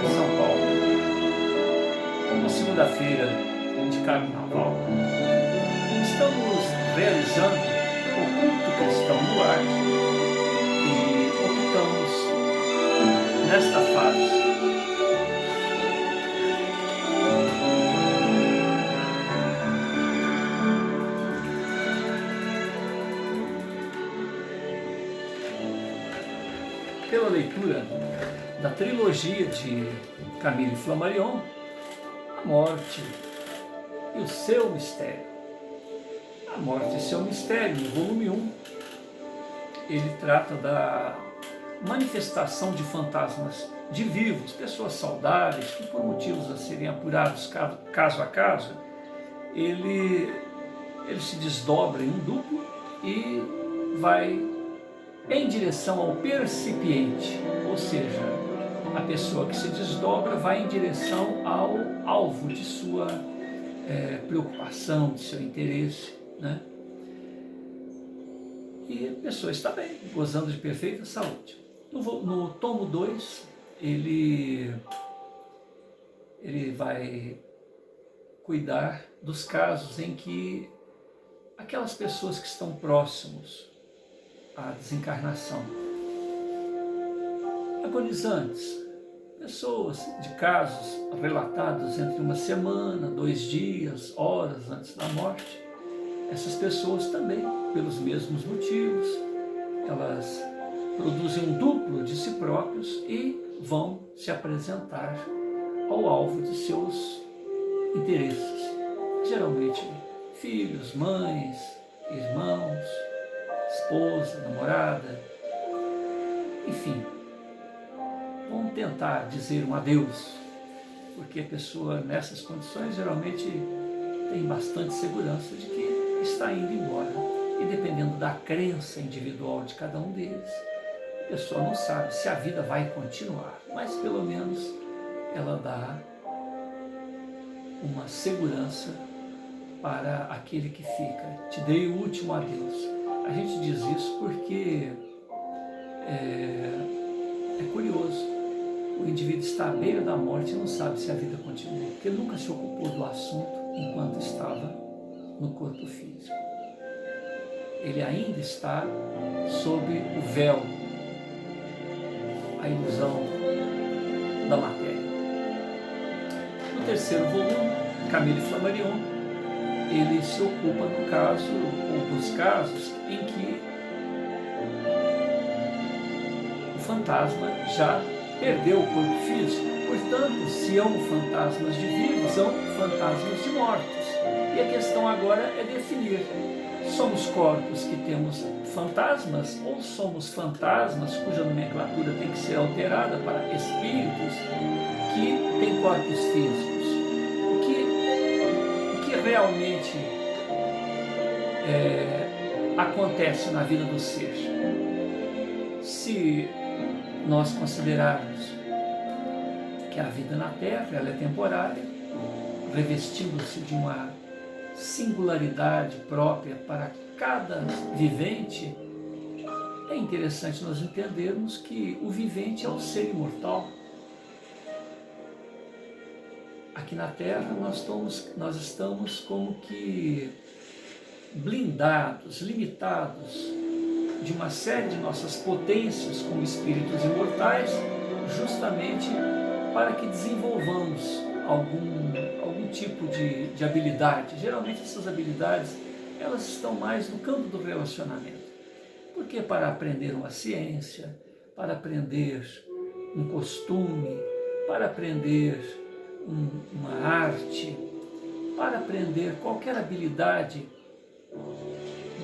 em São Paulo, uma segunda-feira de carnaval, estamos realizando o culto cristão no ar e optamos nesta fase pela leitura da trilogia de Camille Flammarion, A Morte e o Seu Mistério. A Morte e Seu Mistério, no volume 1, ele trata da manifestação de fantasmas de vivos, pessoas saudáveis, que por motivos a serem apurados caso a caso, ele se desdobra em um duplo e vai em direção ao percipiente, ou seja, a pessoa que se desdobra vai em direção ao alvo de sua preocupação, de seu interesse, né? E a pessoa está bem, gozando de perfeita saúde. No tomo 2, ele vai cuidar dos casos em que aquelas pessoas que estão próximos à desencarnação, agonizantes, pessoas de casos relatados entre uma semana, 2 dias, horas antes da morte, essas pessoas também, pelos mesmos motivos, elas produzem um duplo de si próprios e vão se apresentar ao alvo de seus interesses, geralmente filhos, mães, irmãos, esposa, namorada, enfim, vão tentar dizer um adeus, porque a pessoa nessas condições geralmente tem bastante segurança de que está indo embora, e dependendo da crença individual de cada um deles, a pessoa não sabe se a vida vai continuar, mas pelo menos ela dá uma segurança para aquele que fica. Te dei o último adeus. A gente diz isso porque é curioso. O indivíduo está à beira da morte e não sabe se a vida continua, porque ele nunca se ocupou do assunto enquanto estava no corpo físico. Ele ainda está sob o véu, a ilusão da matéria. No terceiro volume, Camille Flammarion, ele se ocupa do caso, ou dos casos, em que o fantasma já perdeu o corpo físico. Portanto, se há fantasmas de vivos, são fantasmas de mortos. E a questão agora é definir: somos corpos que temos fantasmas ou somos fantasmas cuja nomenclatura tem que ser alterada para espíritos que têm corpos físicos? O que realmente acontece na vida do ser? Se nós considerarmos que a vida na Terra ela é temporária, revestindo-se de uma singularidade própria para cada vivente, é interessante nós entendermos que o vivente é o ser imortal. Aqui na Terra nós estamos como que blindados, limitados de uma série de nossas potências como espíritos imortais, justamente para que desenvolvamos algum tipo de habilidade. Geralmente essas habilidades elas estão mais no campo do relacionamento. Porque para aprender uma ciência, para aprender um costume, para aprender uma arte, para aprender qualquer habilidade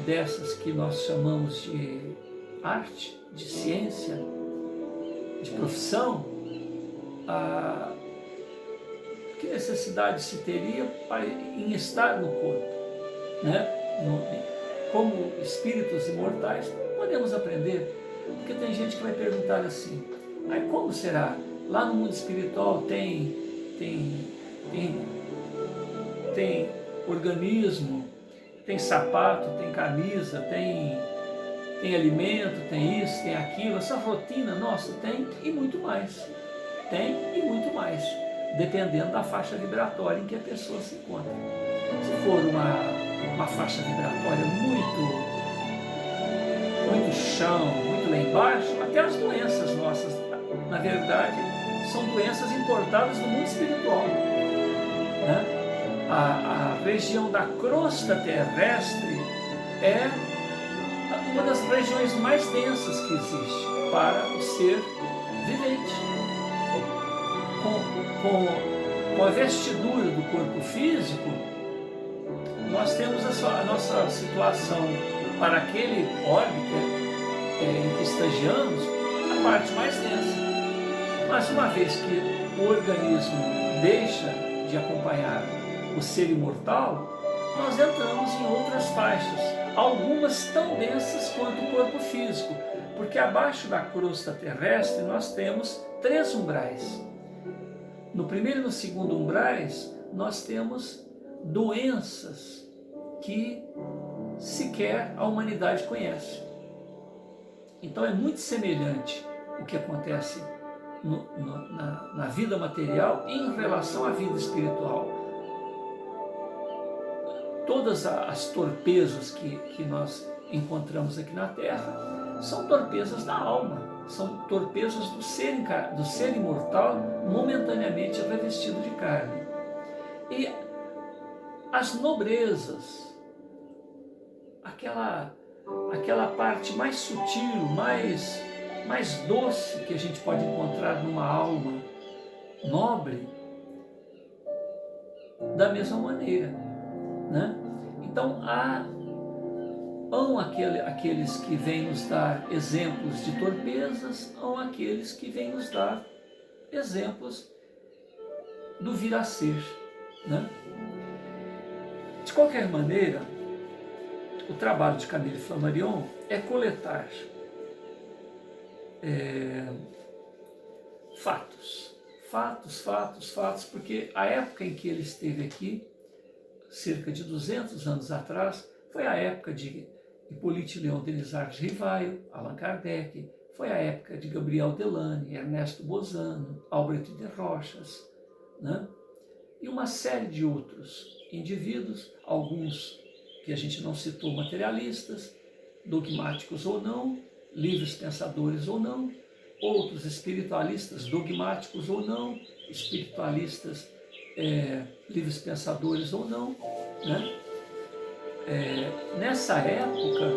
dessas que nós chamamos de arte, de ciência, de profissão, que necessidade se teria em estar no corpo, né? Como espíritos imortais, podemos aprender, porque tem gente que vai perguntar assim: mas como será? Lá no mundo espiritual tem organismo, tem sapato, tem camisa, tem alimento, tem isso, tem aquilo, essa rotina nossa tem, e muito mais. tem e muito mais, dependendo da faixa vibratória em que a pessoa se encontra. Se for uma faixa vibratória muito chão, muito lá embaixo, até as doenças nossas, na verdade, são doenças importadas do mundo espiritual, né? A região da crosta terrestre é uma das regiões mais densas que existe para o ser vivente. Com a vestidura do corpo físico, nós temos a nossa situação para aquele órbita em que estagiamos, a parte mais densa. Mas uma vez que o organismo deixa de acompanhar o ser imortal, nós entramos em outras faixas, algumas tão densas quanto o corpo físico, porque abaixo da crosta terrestre nós temos 3 umbrais. No primeiro e no segundo umbrais, nós temos doenças que sequer a humanidade conhece. Então é muito semelhante o que acontece na vida material em relação à vida espiritual. Todas as torpezas que nós encontramos aqui na Terra são torpezas da alma, são torpezas do ser imortal momentaneamente revestido de carne. E as nobrezas, aquela parte mais sutil, mais doce que a gente pode encontrar numa alma nobre, da mesma maneira, né? Então hão aqueles que vêm nos dar exemplos de torpezas, hão aqueles que vêm nos dar exemplos do vir a ser, né? De qualquer maneira, o trabalho de Camille Flammarion é coletar fatos, porque a época em que ele esteve aqui, cerca de 200 anos atrás, foi a época de Hippolyte Léon Denisard Rivail, Allan Kardec, foi a época de Gabriel Delany, Ernesto Bozano, Albert de Rochas, né? E uma série de outros indivíduos, alguns que a gente não citou, materialistas, dogmáticos ou não, livres pensadores ou não, outros espiritualistas, dogmáticos ou não, espiritualistas livres pensadores ou não, né? Nessa época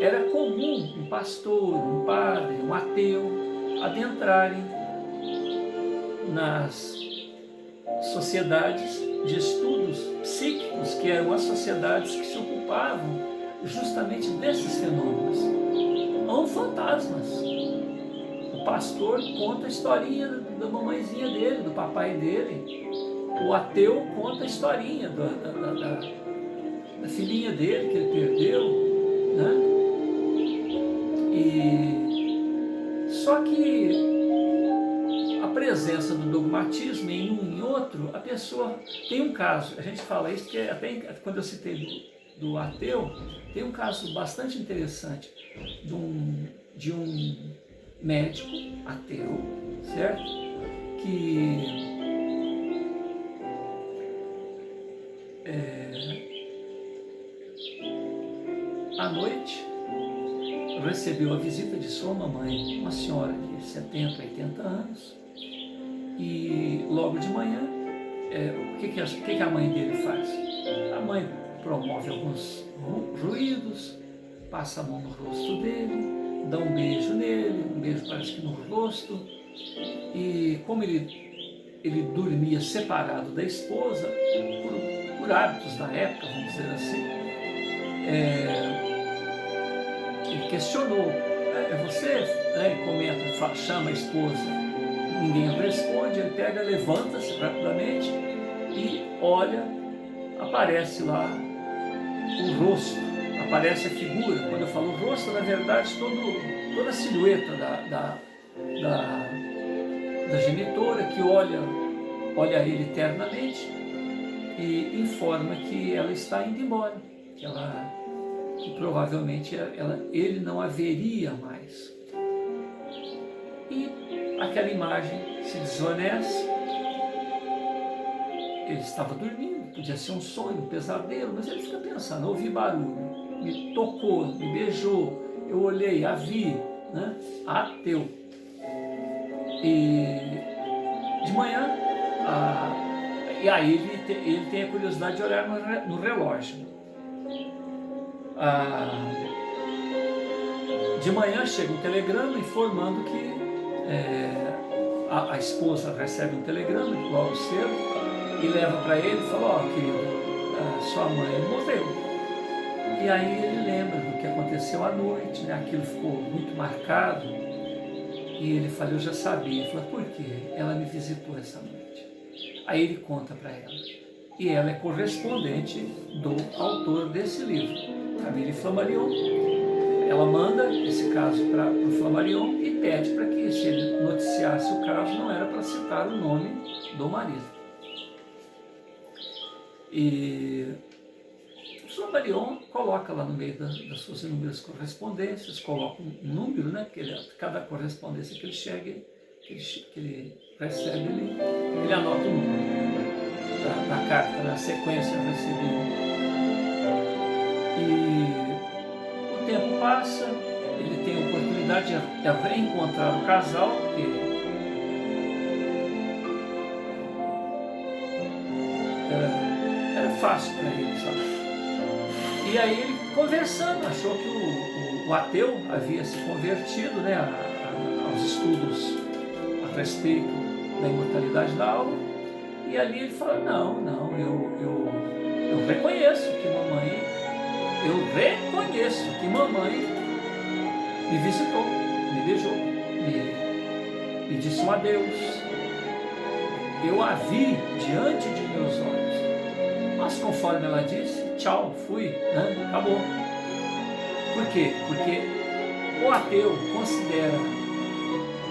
era comum um pastor, um padre, um ateu adentrarem nas sociedades de estudos psíquicos, que eram as sociedades que se ocupavam justamente desses fenômenos. Há fantasmas. O pastor conta a historinha da mamãezinha dele, do papai dele. O ateu conta a historinha da filhinha dele que ele perdeu, né? E só que a presença do dogmatismo em um e em outro, a pessoa tem um caso, a gente fala isso que até quando eu citei do ateu, tem um caso bastante interessante de um médico ateu, certo? Que à noite recebeu a visita de sua mamãe, uma senhora de 70, 80 anos, e logo de manhã, o que a mãe dele faz? A mãe promove alguns ruídos, passa a mão no rosto dele, dá um beijo nele, um beijo parece que no rosto, e como ele dormia separado da esposa, por hábitos da época, vamos dizer assim, ele questionou, você, né, ele comenta, chama a esposa, ninguém responde, ele pega, levanta-se rapidamente e olha, aparece lá o rosto, aparece a figura. Quando eu falo rosto, na verdade, toda a silhueta da genitora que olha ele eternamente e informa que ela está indo embora, que provavelmente ele não haveria mais. E aquela imagem se desvanece. Ele estava dormindo, podia ser um sonho, um pesadelo, mas ele fica pensando, ouvi barulho, me tocou, me beijou, eu olhei, a vi, né? Ateu. E de manhã, e aí ele tem a curiosidade de olhar no relógio. De manhã chega um telegrama informando que a esposa recebe um telegrama logo cedo e leva para ele e fala, querido, sua mãe morreu. E aí ele lembra do que aconteceu à noite, né? Aquilo ficou muito marcado. E ele fala, eu já sabia. Ele fala, por quê? Ela me visitou essa noite. Aí ele conta para ela. E ela é correspondente do autor desse livro, Camille Flammarion. Ela manda esse caso para o Flammarion e pede para que, se ele noticiasse o caso, não era para citar o nome do marido. E o Flammarion coloca lá no meio das suas inúmeras correspondências, coloca um número, né? Porque cada correspondência que ele chega, que ele recebe, ele anota o número da carta, na sequência recebida. E o tempo passa, ele tem a oportunidade de reencontrar o casal, porque era fácil para ele, sabe? E aí ele, conversando, achou que o ateu havia se convertido, né, aos estudos a respeito da imortalidade da alma. E ali ele fala, não, eu reconheço que mamãe me visitou, me beijou, me disse um adeus. Eu a vi diante de meus olhos. Mas conforme ela disse, tchau, fui, né? Acabou. Por quê? Porque o ateu considera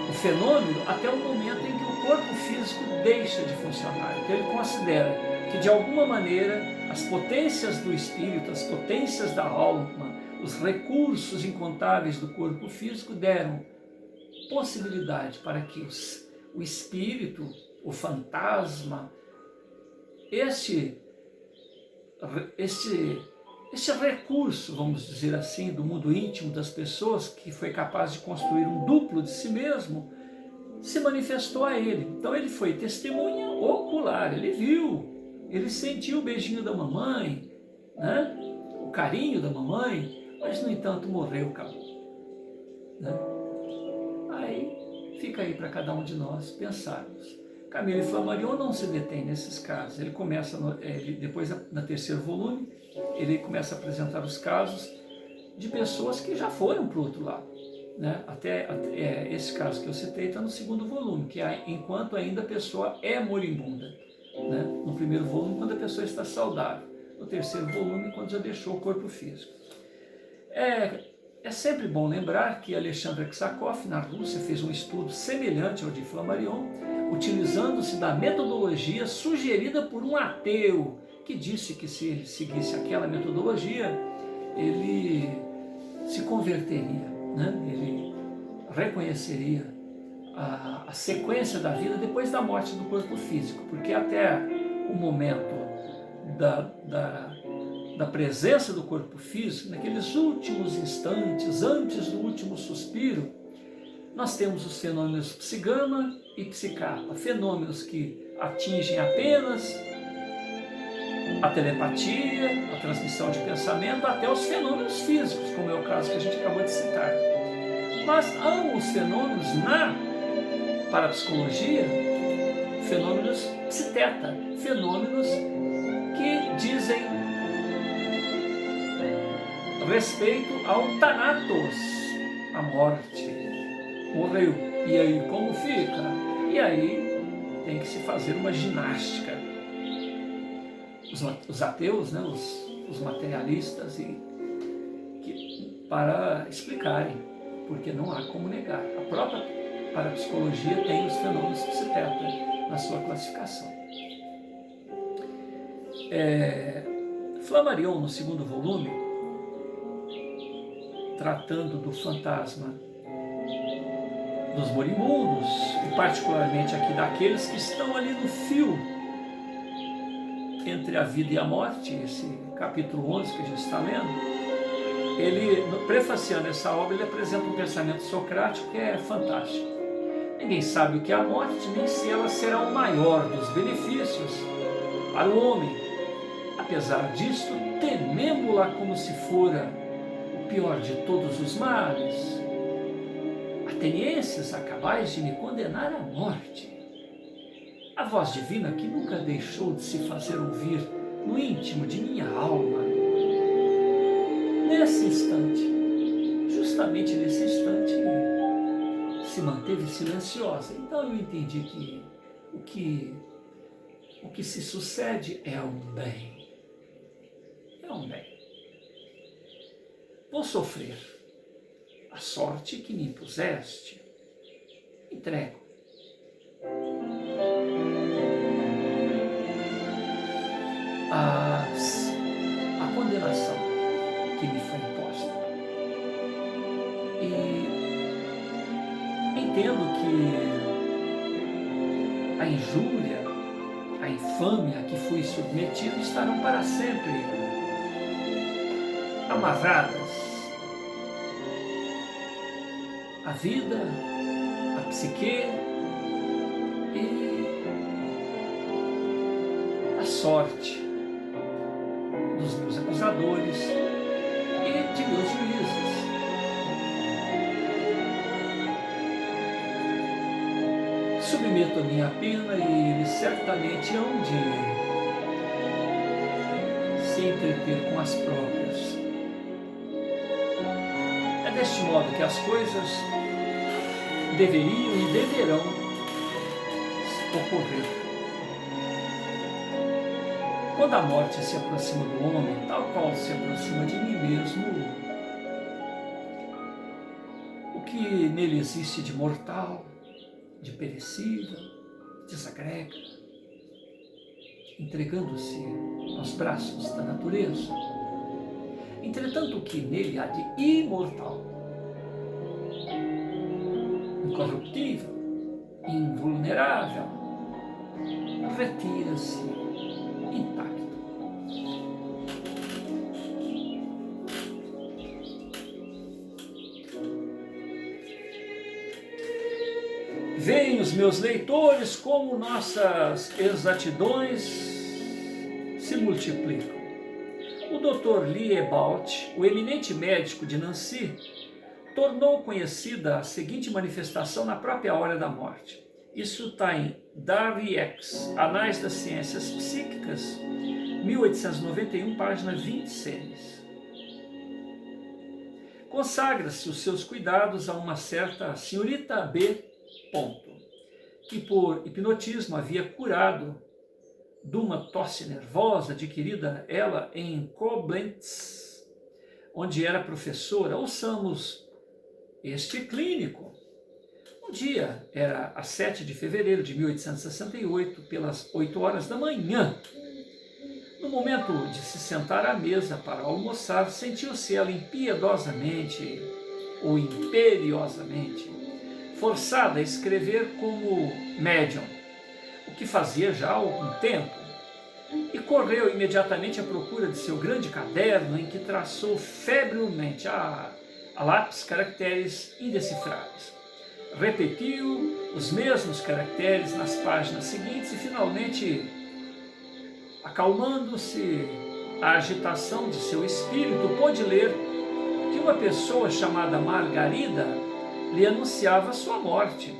o fenômeno até o momento em que o corpo físico deixa de funcionar. Então ele considera que de alguma maneira as potências do espírito, as potências da alma, os recursos incontáveis do corpo físico deram possibilidade para que o espírito, o fantasma, este recurso, vamos dizer assim, do mundo íntimo das pessoas, que foi capaz de construir um duplo de si mesmo, se manifestou a ele. Então ele foi testemunha ocular, ele viu, ele sentiu o beijinho da mamãe, né? O carinho da mamãe, mas no entanto morreu, acabou. Né? Aí fica aí para cada um de nós pensarmos. Camille Flammarion não se detém nesses casos. Ele começa, depois no terceiro volume, ele começa a apresentar os casos de pessoas que já foram para o outro lado. Né? Até esse caso que eu citei está no segundo volume, que é enquanto ainda a pessoa é moribunda. Né? No primeiro volume, quando a pessoa está saudável. No terceiro volume, quando já deixou o corpo físico. É sempre bom lembrar que Alexandre Aksakov, na Rússia, fez um estudo semelhante ao de Flammarion, utilizando-se da metodologia sugerida por um ateu, que disse que se ele seguisse aquela metodologia, ele se converteria, né? Ele reconheceria a sequência da vida depois da morte do corpo físico, porque até o momento da presença do corpo físico, naqueles últimos instantes, antes do último suspiro, nós temos os fenômenos psigama e psicapa, fenômenos que atingem apenas a telepatia, a transmissão de pensamento, até os fenômenos físicos, como é o caso que a gente acabou de citar. Mas há os fenômenos na parapsicologia, fenômenos psiteta, fenômenos que dizem respeito ao Thanatos, a morte. Morreu. E aí como fica? E aí tem que se fazer uma ginástica. Os ateus, né, os materialistas, para explicarem, porque não há como negar. A própria parapsicologia tem os fenômenos psiteta na sua classificação. Flammarion, no segundo volume, tratando do fantasma dos moribundos, e particularmente aqui daqueles que estão ali no fio entre a vida e a morte, esse capítulo 11 que a gente está lendo. Ele, prefaciando essa obra, ele apresenta um pensamento socrático que é fantástico. Ninguém sabe o que é a morte, nem se ela será o maior dos benefícios para o homem. Apesar disto, tememo-la como se fora o pior de todos os males. Atenienses, acabais de me condenar à morte. A voz divina que nunca deixou de se fazer ouvir no íntimo de minha alma. Nesse instante, justamente nesse instante, se manteve silenciosa. Então eu entendi que o que se sucede é um bem. É um bem. Vou sofrer a sorte que me impuseste. Entrego. A condenação que me foi imposta. E entendo que a injúria, a infâmia a que fui submetido estarão para sempre amarradas. A vida, a psique e a sorte dos meus acusadores e de meus juízes. Submeto a minha pena e eles certamente hão de se entreter com as próprias. É deste modo que as coisas deveriam e deverão ocorrer. Quando a morte se aproxima do homem, tal qual se aproxima de mim mesmo, o que nele existe de mortal, de perecível, desagrega, entregando-se aos braços da natureza. Entretanto, o que nele há de imortal, incorruptível, invulnerável, retira-se intacto. Veem os meus leitores como nossas exatidões se multiplicam. O Dr. Liebald, o eminente médico de Nancy, tornou conhecida a seguinte manifestação na própria hora da morte. Isso está em Dariex, Anais das Ciências Psíquicas, 1891, página 26. Consagra-se os seus cuidados a uma certa senhorita B., que por hipnotismo havia curado de uma tosse nervosa adquirida ela em Koblenz, onde era professora. Ouçamos este clínico. Um dia, era a 7 de fevereiro de 1868, pelas 8 horas da manhã. No momento de se sentar à mesa para almoçar, sentiu-se ela impiedosamente ou imperiosamente forçada a escrever como médium, o que fazia já há algum tempo, e correu imediatamente à procura de seu grande caderno em que traçou febrilmente a lápis caracteres indecifráveis. Repetiu os mesmos caracteres nas páginas seguintes e finalmente, acalmando-se a agitação de seu espírito, pôde ler que uma pessoa chamada Margarida lhe anunciava sua morte.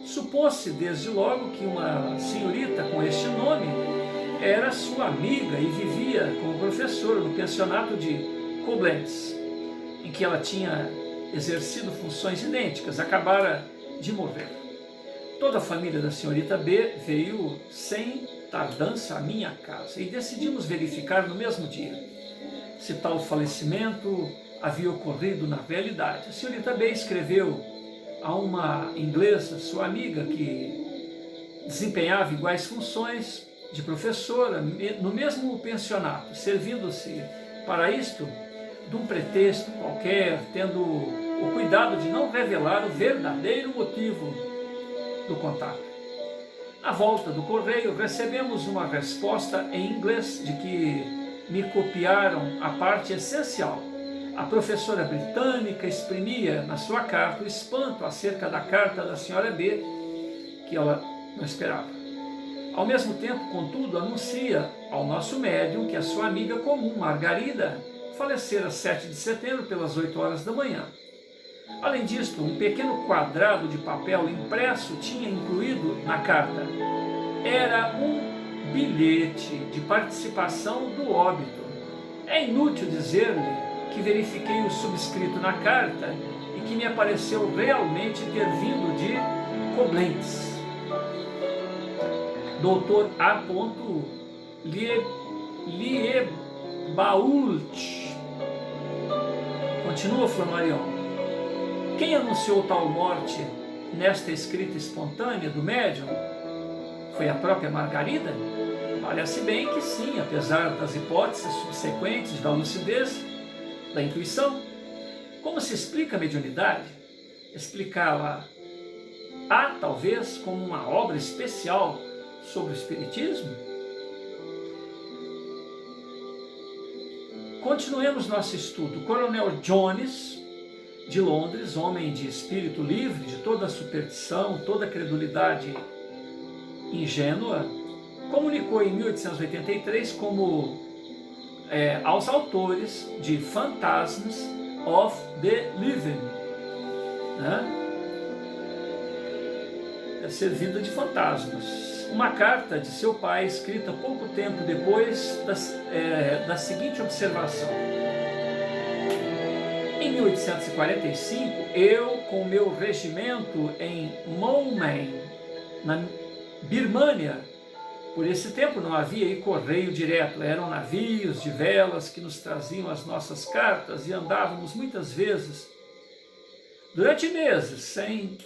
Supôs-se desde logo que uma senhorita com este nome era sua amiga e vivia como professora no pensionato de Koblenz, em que ela tinha exercido funções idênticas. Acabara de morrer. Toda a família da senhorita B veio sem tardança à minha casa e decidimos verificar no mesmo dia se tal falecimento havia ocorrido na realidade. A senhorita B escreveu a uma inglesa, sua amiga, que desempenhava iguais funções de professora no mesmo pensionato, servindo-se para isto de um pretexto qualquer, tendo o cuidado de não revelar o verdadeiro motivo do contato. Na volta do correio, recebemos uma resposta em inglês de que me copiaram a parte essencial. A professora britânica exprimia na sua carta o espanto acerca da carta da senhora B, que ela não esperava. Ao mesmo tempo, contudo, anuncia ao nosso médium que a sua amiga comum, Margarida, falecera 7 de setembro pelas 8 horas da manhã. Além disto, um pequeno quadrado de papel impresso tinha incluído na carta. Era um bilhete de participação do óbito. É inútil dizer-lhe que verifiquei o subscrito na carta e que me pareceu realmente ter vindo de Koblenz. Dr. A. Liebault. Continua Flammarion. Quem anunciou tal morte nesta escrita espontânea do médium? Foi a própria Margarida? Parece bem que sim, apesar das hipóteses subsequentes da lucidez, da intuição. Como se explica a mediunidade? Explicá-la talvez como uma obra especial sobre o espiritismo? Continuemos nosso estudo. Coronel Jones, de Londres, homem de espírito livre de toda superstição, toda credulidade ingênua, comunicou em 1883 aos autores de Phantasms of the Living, servida de fantasmas, uma carta de seu pai escrita pouco tempo depois da seguinte observação. Em 1845, eu, com meu regimento em Moulmein, na Birmânia, por esse tempo não havia correio direto, eram navios de velas que nos traziam as nossas cartas e andávamos muitas vezes, durante meses, sem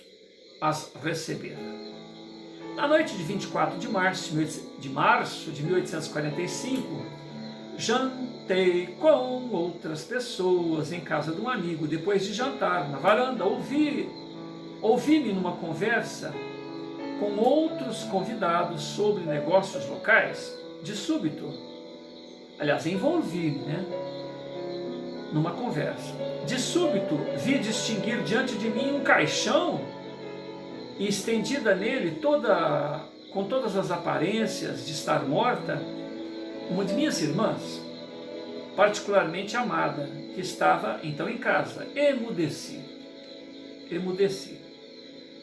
as receber. Na noite de 24 de março de 1845, jantei com outras pessoas em casa de um amigo. Depois de jantar, na varanda, ouvi-me numa conversa com outros convidados sobre negócios locais. De súbito, aliás, envolvi-me, numa conversa. De súbito, vi distinguir diante de mim um caixão e estendida nele, com todas as aparências de estar morta, uma de minhas irmãs, particularmente amada, que estava então em casa. Emudeci.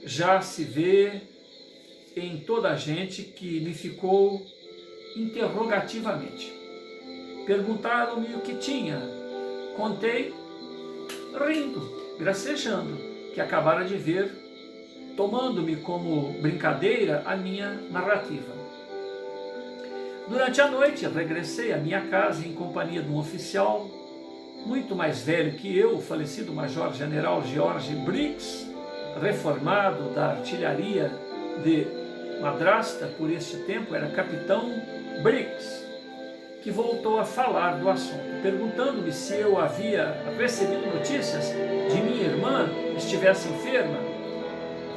Já se vê em toda a gente que me ficou interrogativamente. Perguntaram-me o que tinha. Contei, rindo, gracejando, que acabara de ver, tomando-me como brincadeira a minha narrativa. Durante a noite, regressei à minha casa em companhia de um oficial muito mais velho que eu, o falecido Major-General George Briggs, reformado da artilharia de Madrasta, por este tempo era Capitão Briggs, que voltou a falar do assunto, perguntando-me se eu havia recebido notícias de minha irmã estivesse enferma.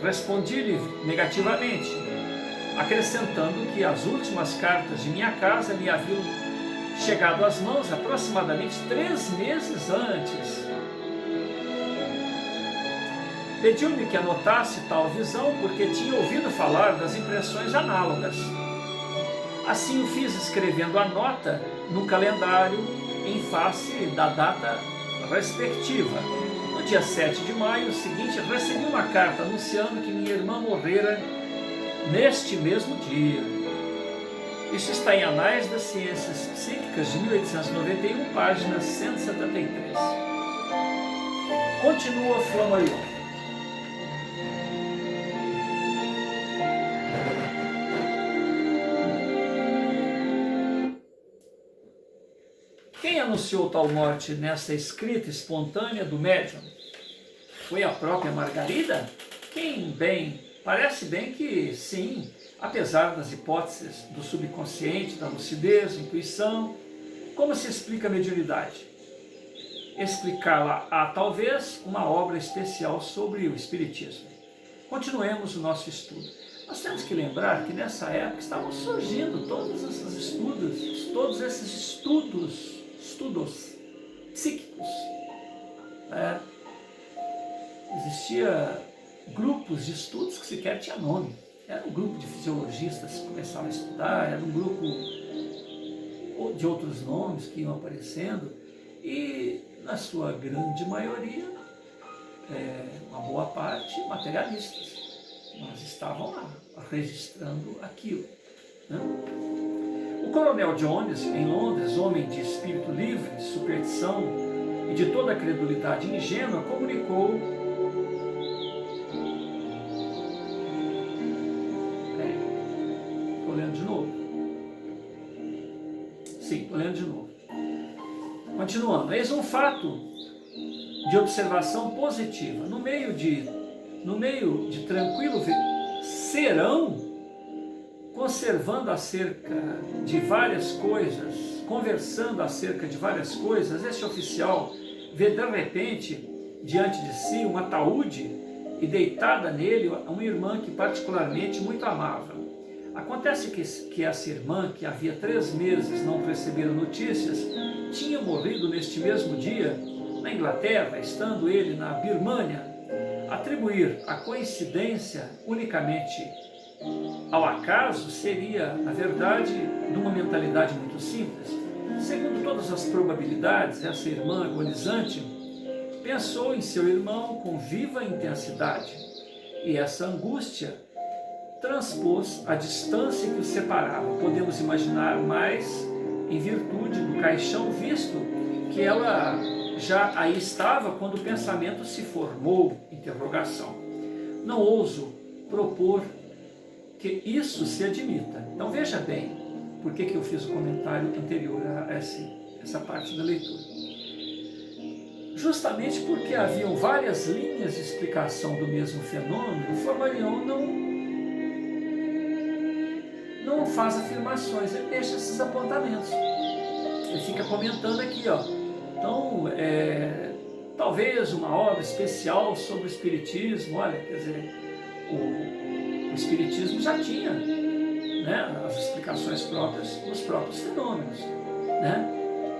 Respondi-lhe negativamente, acrescentando que as últimas cartas de minha casa me haviam chegado às mãos aproximadamente 3 meses antes. Pediu-me que anotasse tal visão porque tinha ouvido falar das impressões análogas. Assim o fiz, escrevendo a nota no calendário em face da data respectiva. No dia 7 de maio seguinte, recebi uma carta anunciando que minha irmã morrera neste mesmo dia. Isso está em Anais das Ciências Psíquicas de 1891, página 173. Continua Flammarion. Quem anunciou tal morte nessa escrita espontânea do médium? Foi a própria Margarida? Parece bem que sim, apesar das hipóteses do subconsciente, da lucidez, intuição. Como se explica a mediunidade? explicá-la a talvez uma obra especial sobre o Espiritismo. Continuemos o nosso estudo. Nós temos que lembrar que nessa época estavam surgindo todos esses estudos psíquicos. Existia grupos de estudos que sequer tinha nome. Era um grupo de fisiologistas que começavam a estudar, era um grupo de outros nomes que iam aparecendo, e na sua grande maioria, uma boa parte, materialistas. Mas estavam lá, registrando aquilo. Né? O coronel Jones, em Londres, homem de espírito livre, de superstição e de toda a credulidade ingênua, comunicou... Estou lendo de novo. Sim, estou lendo de novo. Continuando. Eis um fato de observação positiva. No meio de tranquilo serão, conversando acerca de várias coisas, este oficial vê de repente diante de si um ataúde e deitada nele uma irmã que particularmente muito amava. Acontece que essa irmã, que havia 3 meses não recebera notícias, tinha morrido neste mesmo dia na Inglaterra, estando ele na Birmânia. Atribuir a coincidência unicamente ao acaso seria, na verdade, de uma mentalidade muito simples. Segundo todas as probabilidades, essa irmã agonizante pensou em seu irmão com viva intensidade, e essa angústia transpôs a distância que os separava. Podemos imaginar mais em virtude do caixão, visto que ela já aí estava quando o pensamento se formou, interrogação. Não ouso propor que isso se admita. Então veja bem, por que eu fiz o comentário anterior a essa parte da leitura. Justamente porque haviam várias linhas de explicação do mesmo fenômeno, o Flammarion não faz afirmações, ele deixa esses apontamentos. Ele fica comentando aqui, ó. Então, talvez uma obra especial sobre o Espiritismo. Olha, quer dizer, o Espiritismo já tinha, né, as explicações próprias dos próprios fenômenos, né,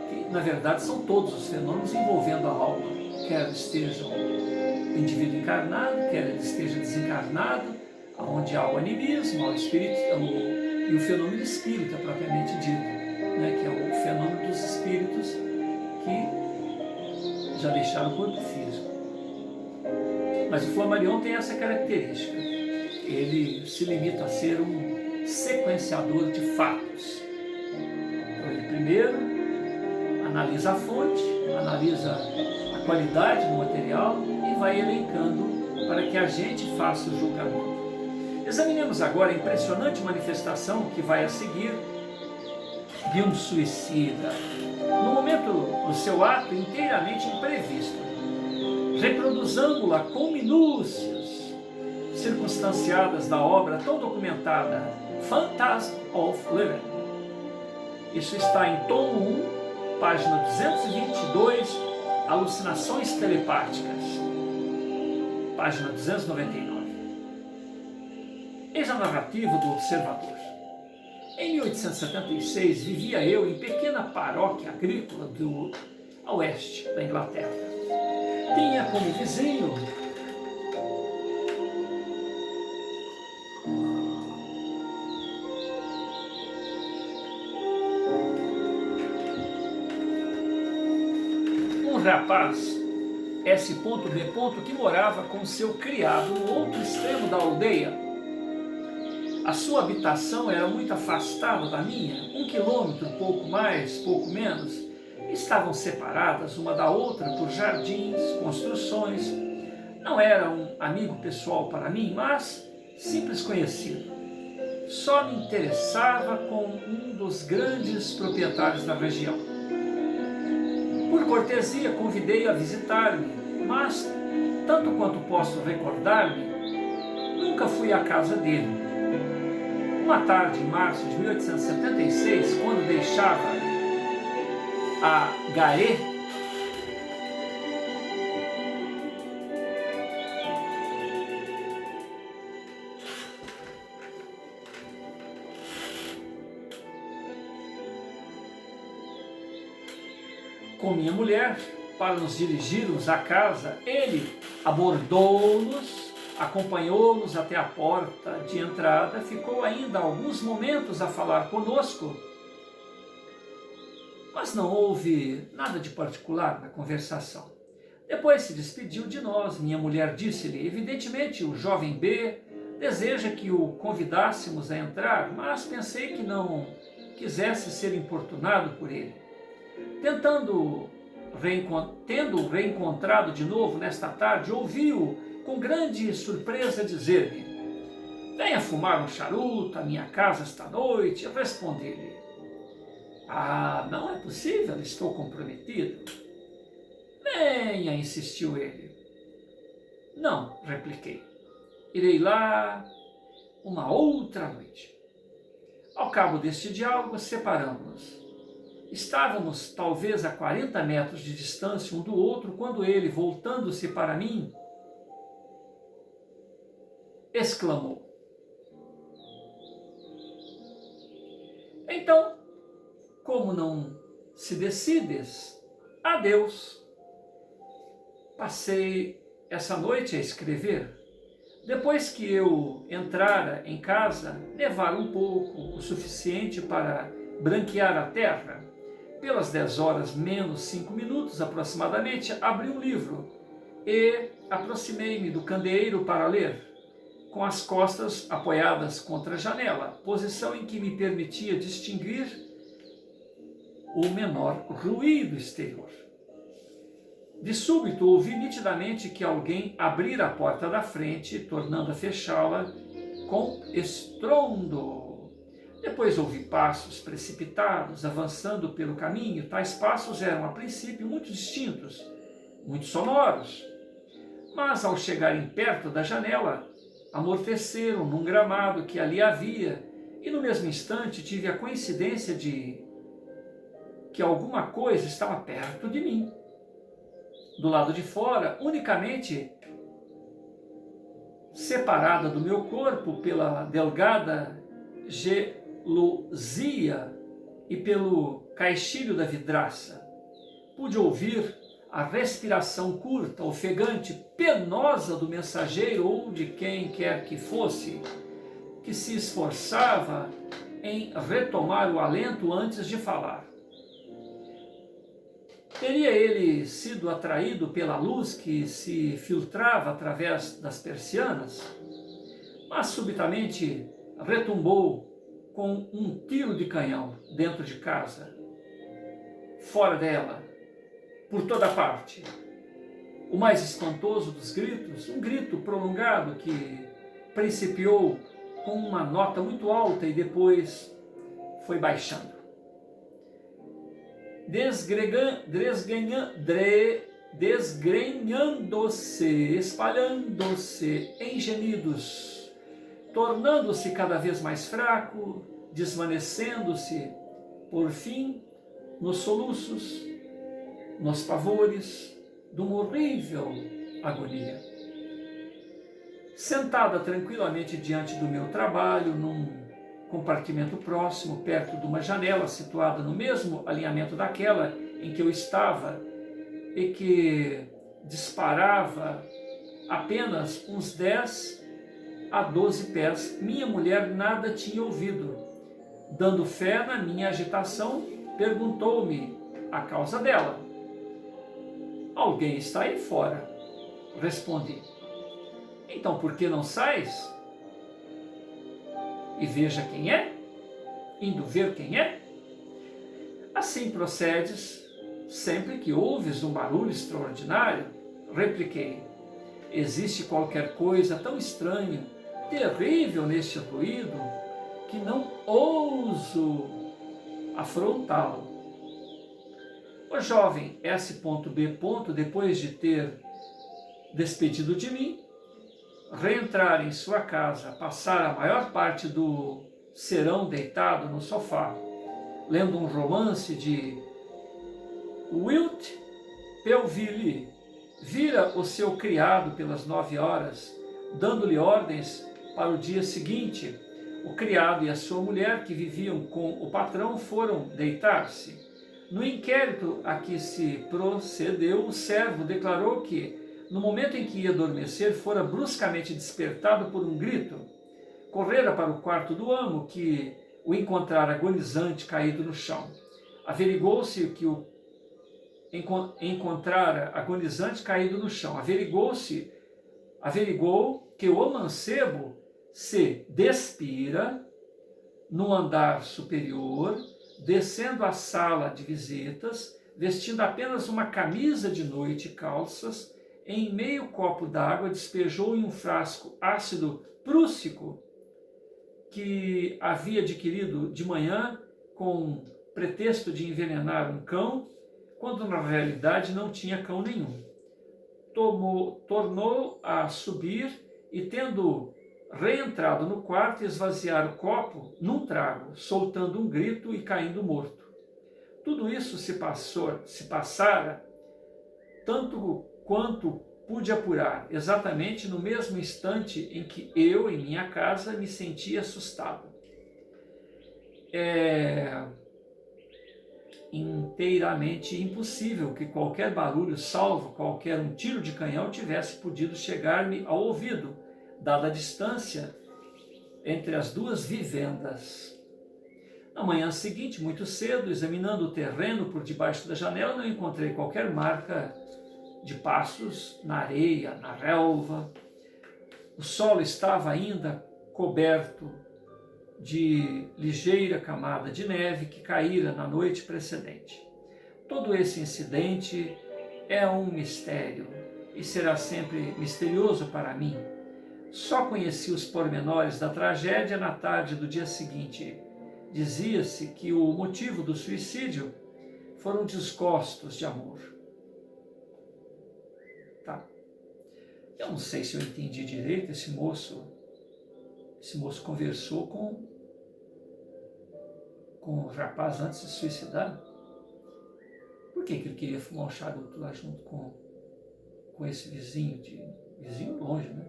que na verdade são todos os fenômenos envolvendo a alma, quer esteja o indivíduo encarnado, quer ele esteja desencarnado, onde há o animismo, há o espírito, e o fenômeno espírita propriamente dito, né, que é o fenômeno dos espíritos que já deixaram o corpo físico. Mas o Flammarion tem essa característica. Ele se limita a ser um sequenciador de fatos. Então ele primeiro analisa a fonte, analisa a qualidade do material e vai elencando para que a gente faça o julgamento. Examinemos agora a impressionante manifestação que vai a seguir de um suicida, no momento do seu ato inteiramente imprevisto, reproduzamos-la com minúcias circunstanciadas da obra tão documentada, Phantasm of Living. Isso está em tomo 1, página 222, Alucinações Telepáticas, página 299. Eis a narrativa do observador. Em 1876, vivia eu em pequena paróquia agrícola do oeste da Inglaterra. Tinha como vizinho um rapaz, S.B. que morava com seu criado no outro extremo da aldeia. A sua habitação era muito afastada da minha, 1 quilômetro, pouco mais, pouco menos. Estavam separadas uma da outra por jardins, construções. Não era um amigo pessoal para mim, mas simples conhecido. Só me interessava com um dos grandes proprietários da região. Por cortesia, convidei-o a visitar-me, mas, tanto quanto posso recordar-me, nunca fui à casa dele. Uma tarde, em março de 1876, quando deixava a Garé, com minha mulher para nos dirigirmos à casa, ele abordou-nos, acompanhou-nos até a porta de entrada, ficou ainda alguns momentos a falar conosco, mas não houve nada de particular na conversação. Depois se despediu de nós. Minha mulher disse-lhe: evidentemente o jovem B deseja que o convidássemos a entrar, mas pensei que não quisesse ser importunado por ele. Tendo reencontrado de novo nesta tarde, ouvi-o com grande surpresa dizer-me: venha fumar um charuto à minha casa esta noite. Eu respondi-lhe: ah, não é possível, estou comprometido. Venha, insistiu ele. Não, repliquei, irei lá uma outra noite. Ao cabo deste diálogo, separamos-nos. Estávamos talvez a 40 metros de distância um do outro, quando ele, voltando-se para mim, exclamou: então, como não se decides? Adeus. Passei essa noite a escrever. Depois que eu entrara em casa, nevara um pouco, o suficiente para branquear a terra. Pelas 10 horas menos 5 minutos aproximadamente, abri um livro e aproximei-me do candeeiro para ler, com as costas apoiadas contra a janela, posição em que me permitia distinguir o menor ruído exterior. De súbito, ouvi nitidamente que alguém abrira a porta da frente, tornando a fechá-la com estrondo. Depois ouvi passos precipitados avançando pelo caminho. Tais passos eram, a princípio, muito distintos, muito sonoros. Mas, ao chegarem perto da janela, amorteceram num gramado que ali havia, e no mesmo instante tive a coincidência de que alguma coisa estava perto de mim. Do lado de fora, unicamente separada do meu corpo pela delgada gelosia e pelo caixilho da vidraça, pude ouvir a respiração curta, ofegante, penosa do mensageiro ou de quem quer que fosse, que se esforçava em retomar o alento antes de falar. Teria ele sido atraído pela luz que se filtrava através das persianas? Mas subitamente retumbou com um tiro de canhão dentro de casa, fora dela, por toda parte. O mais espantoso dos gritos, um grito prolongado que principiou com uma nota muito alta e depois foi baixando. Desgrenhando-se, espalhando-se em gemidos, tornando-se cada vez mais fraco, desvanecendo-se, por fim, nos soluços, nos pavores de uma horrível agonia. Sentada tranquilamente diante do meu trabalho, num compartimento próximo, perto de uma janela situada no mesmo alinhamento daquela em que eu estava e que disparava apenas uns 10 a 12 pés, minha mulher nada tinha ouvido. Dando fé na minha agitação, perguntou-me a causa dela. Alguém está aí fora, respondi. Então por que não sais? E veja quem é, indo ver quem é. Assim procedes sempre que ouves um barulho extraordinário, repliquei. Existe qualquer coisa tão estranha, terrível neste ruído, que não ouso afrontá-lo. O jovem S.B. depois de ter despedido de mim, reentrar em sua casa, passar a maior parte do serão deitado no sofá, lendo um romance de Wilt Pelville, vira o seu criado pelas 9 horas, dando-lhe ordens para o dia seguinte. O criado e a sua mulher, que viviam com o patrão, foram deitar-se. No inquérito a que se procedeu, o servo declarou que, no momento em que ia adormecer, fora bruscamente despertado por um grito. Correra para o quarto do amo, que o encontrara agonizante caído no chão. Averigou-se que o encontrara agonizante caído no chão. Averigou que o mancebo se despira no andar superior, descendo à sala de visitas, vestindo apenas uma camisa de noite e calças, em meio copo d'água despejou em um frasco ácido prússico que havia adquirido de manhã com pretexto de envenenar um cão, quando na realidade não tinha cão nenhum. Tornou a subir e, tendo reentrado no quarto, esvaziar o copo num trago, soltando um grito e caindo morto. Tudo isso se passara, tanto quanto pude apurar, exatamente no mesmo instante em que eu, em minha casa, me senti assustado. É inteiramente impossível que qualquer barulho, salvo qualquer um tiro de canhão, tivesse podido chegar-me ao ouvido, dada a distância entre as duas vivendas. Na manhã seguinte, muito cedo, examinando o terreno por debaixo da janela, não encontrei qualquer marca de passos na areia, na relva. O solo estava ainda coberto de ligeira camada de neve que caíra na noite precedente. Todo esse incidente é um mistério e será sempre misterioso para mim. Só conheci os pormenores da tragédia na tarde do dia seguinte. Dizia-se que o motivo do suicídio foram desgostos de amor. Tá. Eu não sei se eu entendi direito. Esse moço conversou com o rapaz antes de se suicidar. Por que ele queria fumar um charuto lá junto com esse vizinho longe, né?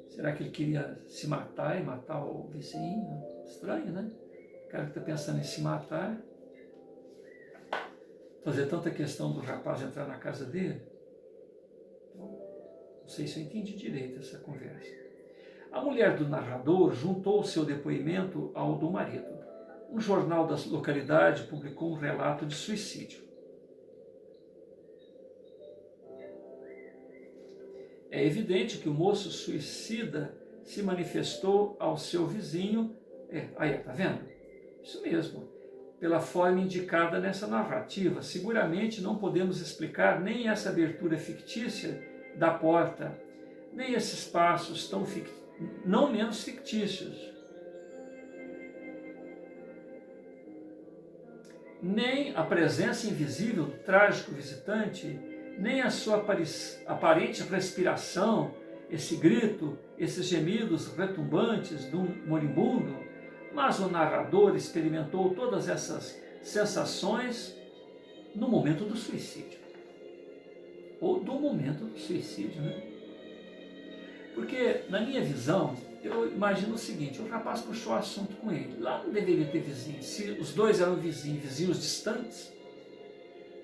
Será que ele queria se matar e matar o vizinho? Estranho, né? O cara que está pensando em se matar, fazer tanta questão do rapaz entrar na casa dele. Não sei se eu entendi direito essa conversa. A mulher do narrador juntou o seu depoimento ao do marido. Um jornal da localidade publicou um relato de suicídio. É evidente que o moço suicida se manifestou ao seu vizinho. Tá vendo? Isso mesmo. Pela forma indicada nessa narrativa, seguramente não podemos explicar nem essa abertura fictícia da porta, nem esses passos não menos fictícios, nem a presença invisível do trágico visitante, nem a sua aparente respiração, esse grito, esses gemidos retumbantes do moribundo, mas o narrador experimentou todas essas sensações no momento do suicídio. Ou do momento do suicídio, né? Porque, na minha visão, eu imagino o seguinte: o rapaz puxou o assunto com ele. Lá não deveria ter vizinhos. Se os dois eram vizinhos distantes,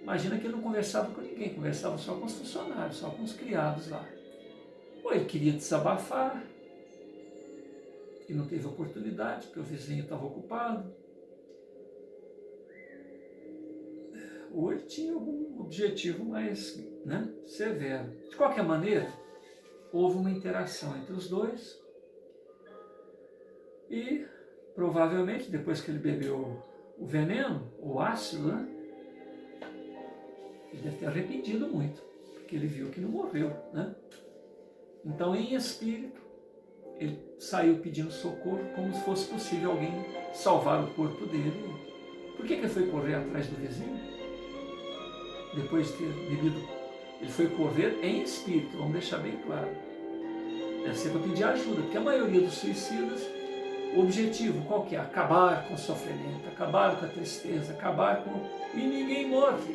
imagina que ele não conversava com ninguém, conversava só com os funcionários, só com os criados lá. Ou ele queria desabafar e não teve oportunidade, porque o vizinho estava ocupado. Ou ele tinha algum objetivo mais severo. De qualquer maneira, houve uma interação entre os dois e, provavelmente, depois que ele bebeu o veneno, o ácido, ele deve ter arrependido muito, porque ele viu que não morreu, Então, em espírito, ele saiu pedindo socorro, como se fosse possível alguém salvar o corpo dele. Por que ele foi correr atrás do vizinho? Depois de ter bebido, ele foi correr em espírito, vamos deixar bem claro. Deve ser para pedir ajuda, porque a maioria dos suicidas, o objetivo qual que é? Acabar com o sofrimento, acabar com a tristeza, acabar com... E ninguém morre.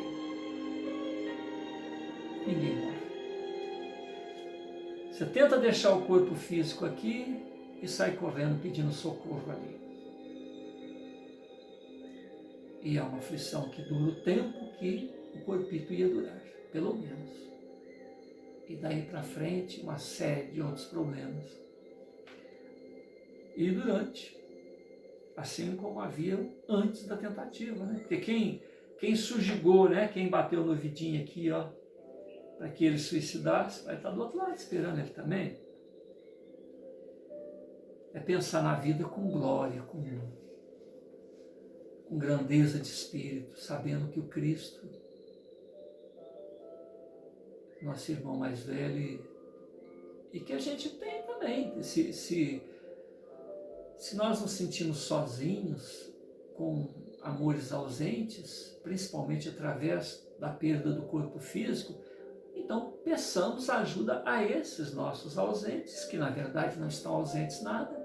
Ninguém morre. Você tenta deixar o corpo físico aqui e sai correndo pedindo socorro ali. E é uma aflição que dura o tempo que o corpito ia durar, pelo menos. E daí para frente, uma série de outros problemas. E durante, assim como havia antes da tentativa, né? Porque quem sujigou, né? Quem bateu no vidinho aqui, ó, para que ele suicidasse, vai estar do outro lado esperando ele também. É pensar na vida com glória, com grandeza de espírito, sabendo que o Cristo, nosso irmão mais velho, e que a gente tem também, se nós nos sentimos sozinhos, com amores ausentes, principalmente através da perda do corpo físico, então peçamos ajuda a esses nossos ausentes, que na verdade não estão ausentes nada,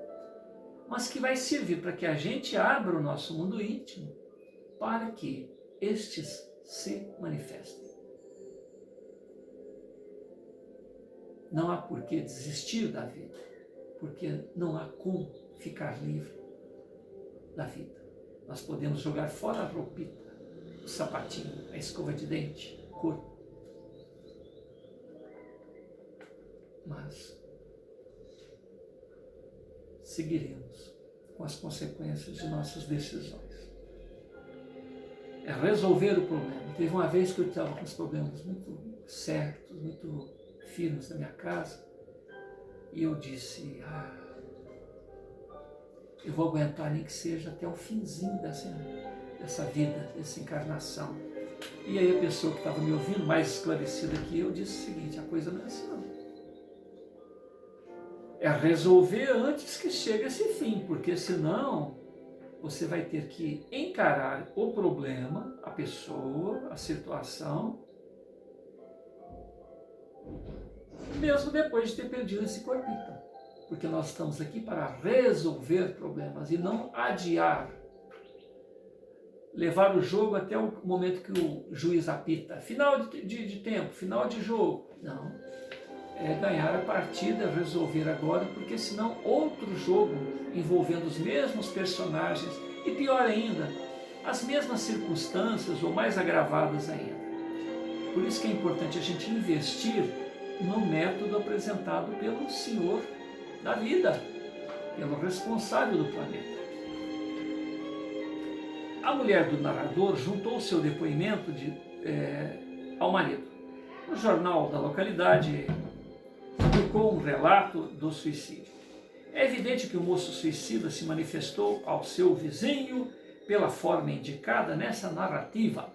mas que vai servir para que a gente abra o nosso mundo íntimo para que estes se manifestem. Não há por que desistir da vida, porque não há como ficar livre da vida. Nós podemos jogar fora a roupita, o sapatinho, a escova de dente, o corpo. Mas seguiremos com as consequências de nossas decisões. É resolver o problema. Teve uma vez que eu estava com os problemas muito certos, muito firmes na minha casa, e eu disse, eu vou aguentar nem que seja até o finzinho dessa vida, dessa encarnação. E aí a pessoa que estava me ouvindo, mais esclarecida que eu, disse o seguinte, a coisa não é assim não. É resolver antes que chegue esse fim, porque senão você vai ter que encarar o problema, a pessoa, a situação, mesmo depois de ter perdido esse corpito. Porque nós estamos aqui para resolver problemas e não adiar. Levar o jogo até o momento que o juiz apita. Final de tempo, final de jogo. Não. É ganhar a partida, resolver agora, porque senão outro jogo envolvendo os mesmos personagens e pior ainda, as mesmas circunstâncias ou mais agravadas ainda. Por isso que é importante a gente investir no método apresentado pelo Senhor da vida, pelo responsável do planeta. A mulher do narrador juntou seu depoimento ao marido. No jornal da localidade, publicou um relato do suicídio. É evidente que o moço suicida se manifestou ao seu vizinho pela forma indicada nessa narrativa.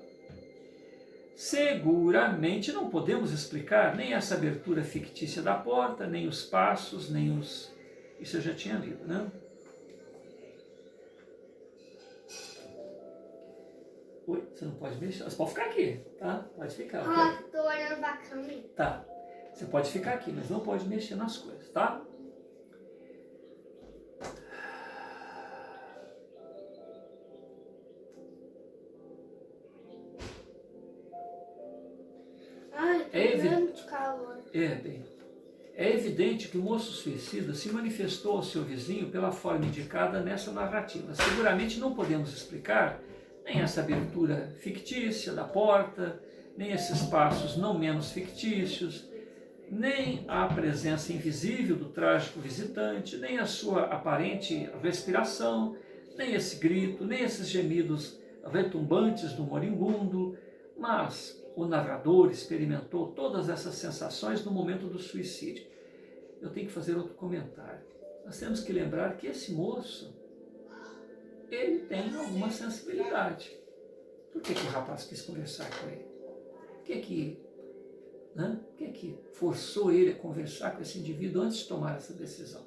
Seguramente não podemos explicar nem essa abertura fictícia da porta, nem os passos, nem os... Isso eu já tinha lido, né? Oi, você não pode mexer? Você pode ficar aqui, tá? Pode ficar. Tô olhando pra câmera. Tá. Você pode ficar aqui, mas não pode mexer nas coisas, tá? Ai, tô morrendo de calor. É evidente que o moço suicida se manifestou ao seu vizinho pela forma indicada nessa narrativa. Seguramente não podemos explicar nem essa abertura fictícia da porta, nem esses passos não menos fictícios, nem a presença invisível do trágico visitante, nem a sua aparente respiração, nem esse grito, nem esses gemidos retumbantes do moribundo, mas o narrador experimentou todas essas sensações no momento do suicídio. Eu tenho que fazer outro comentário. Nós temos que lembrar que esse moço, ele tem alguma sensibilidade. Por que o rapaz quis conversar com ele? O que forçou ele a conversar com esse indivíduo antes de tomar essa decisão?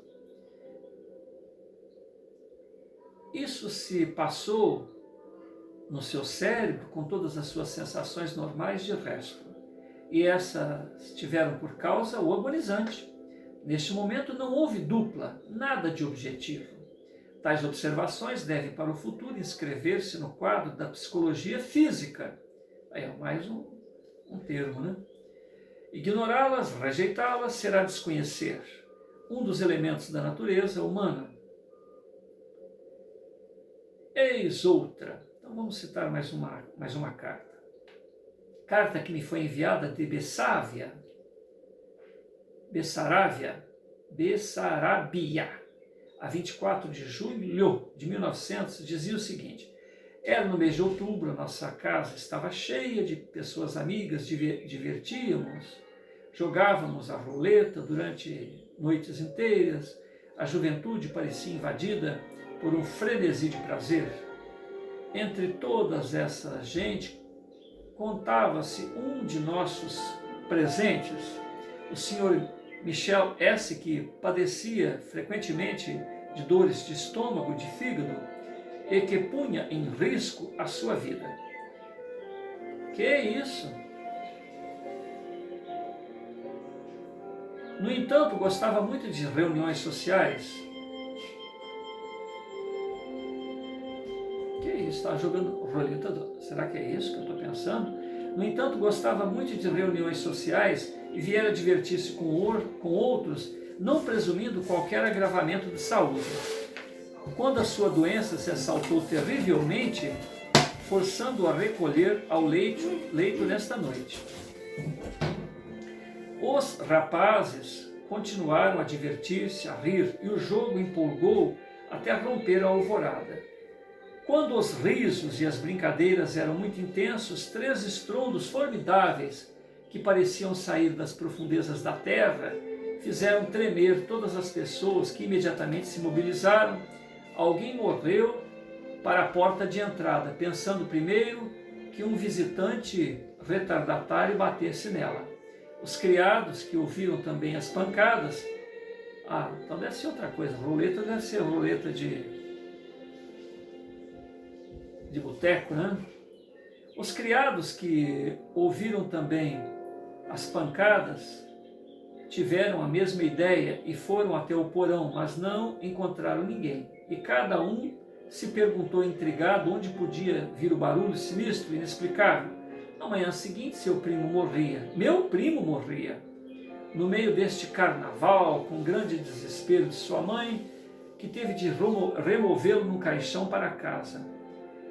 Isso se passou no seu cérebro com todas as suas sensações normais de resto. E essas tiveram por causa o agonizante. Neste momento não houve dupla, nada de objetivo. Tais observações devem para o futuro inscrever-se no quadro da psicologia física. Aí é mais um termo, né? Ignorá-las, rejeitá-las, será desconhecer um dos elementos da natureza humana. Eis outra. Então Então vamos citar mais uma carta. Carta que me foi enviada de Bessarabia, a 24 de julho de 1900, dizia o seguinte: era no mês de outubro, a nossa casa estava cheia de pessoas amigas, divertíamos, jogávamos a roleta durante noites inteiras, a juventude parecia invadida por um frenesi de prazer. Entre todas essa gente, contava-se um de nossos presentes, o senhor Michel S., que padecia frequentemente de dores de estômago, de fígado, e que punha em risco a sua vida. Que é isso? No entanto, gostava muito de reuniões sociais. Que é isso? Está jogando roleta? Será que é isso que eu estou pensando? No entanto, gostava muito de reuniões sociais e viera divertir-se com outros, não presumindo qualquer agravamento de saúde. Quando a sua doença se assaltou terrivelmente, forçando-o a recolher ao leito nesta noite. Os rapazes continuaram a divertir-se, a rir, e o jogo empolgou até romper a alvorada. Quando os risos e as brincadeiras eram muito intensos, 3 estrondos formidáveis, que pareciam sair das profundezas da terra, fizeram tremer todas as pessoas, que imediatamente se mobilizaram. Alguém morreu para a porta de entrada, pensando primeiro que um visitante retardatário batesse nela. Os criados, que ouviram também as pancadas, então deve ser outra coisa, roleta deve ser roleta de boteco, né? Os criados, que ouviram também as pancadas, tiveram a mesma ideia e foram até o porão, mas não encontraram ninguém. E cada um se perguntou intrigado onde podia vir o barulho sinistro e inexplicável. Na manhã seguinte, seu primo morria. Meu primo morria. No meio deste carnaval, com grande desespero de sua mãe, que teve de removê-lo num caixão para casa.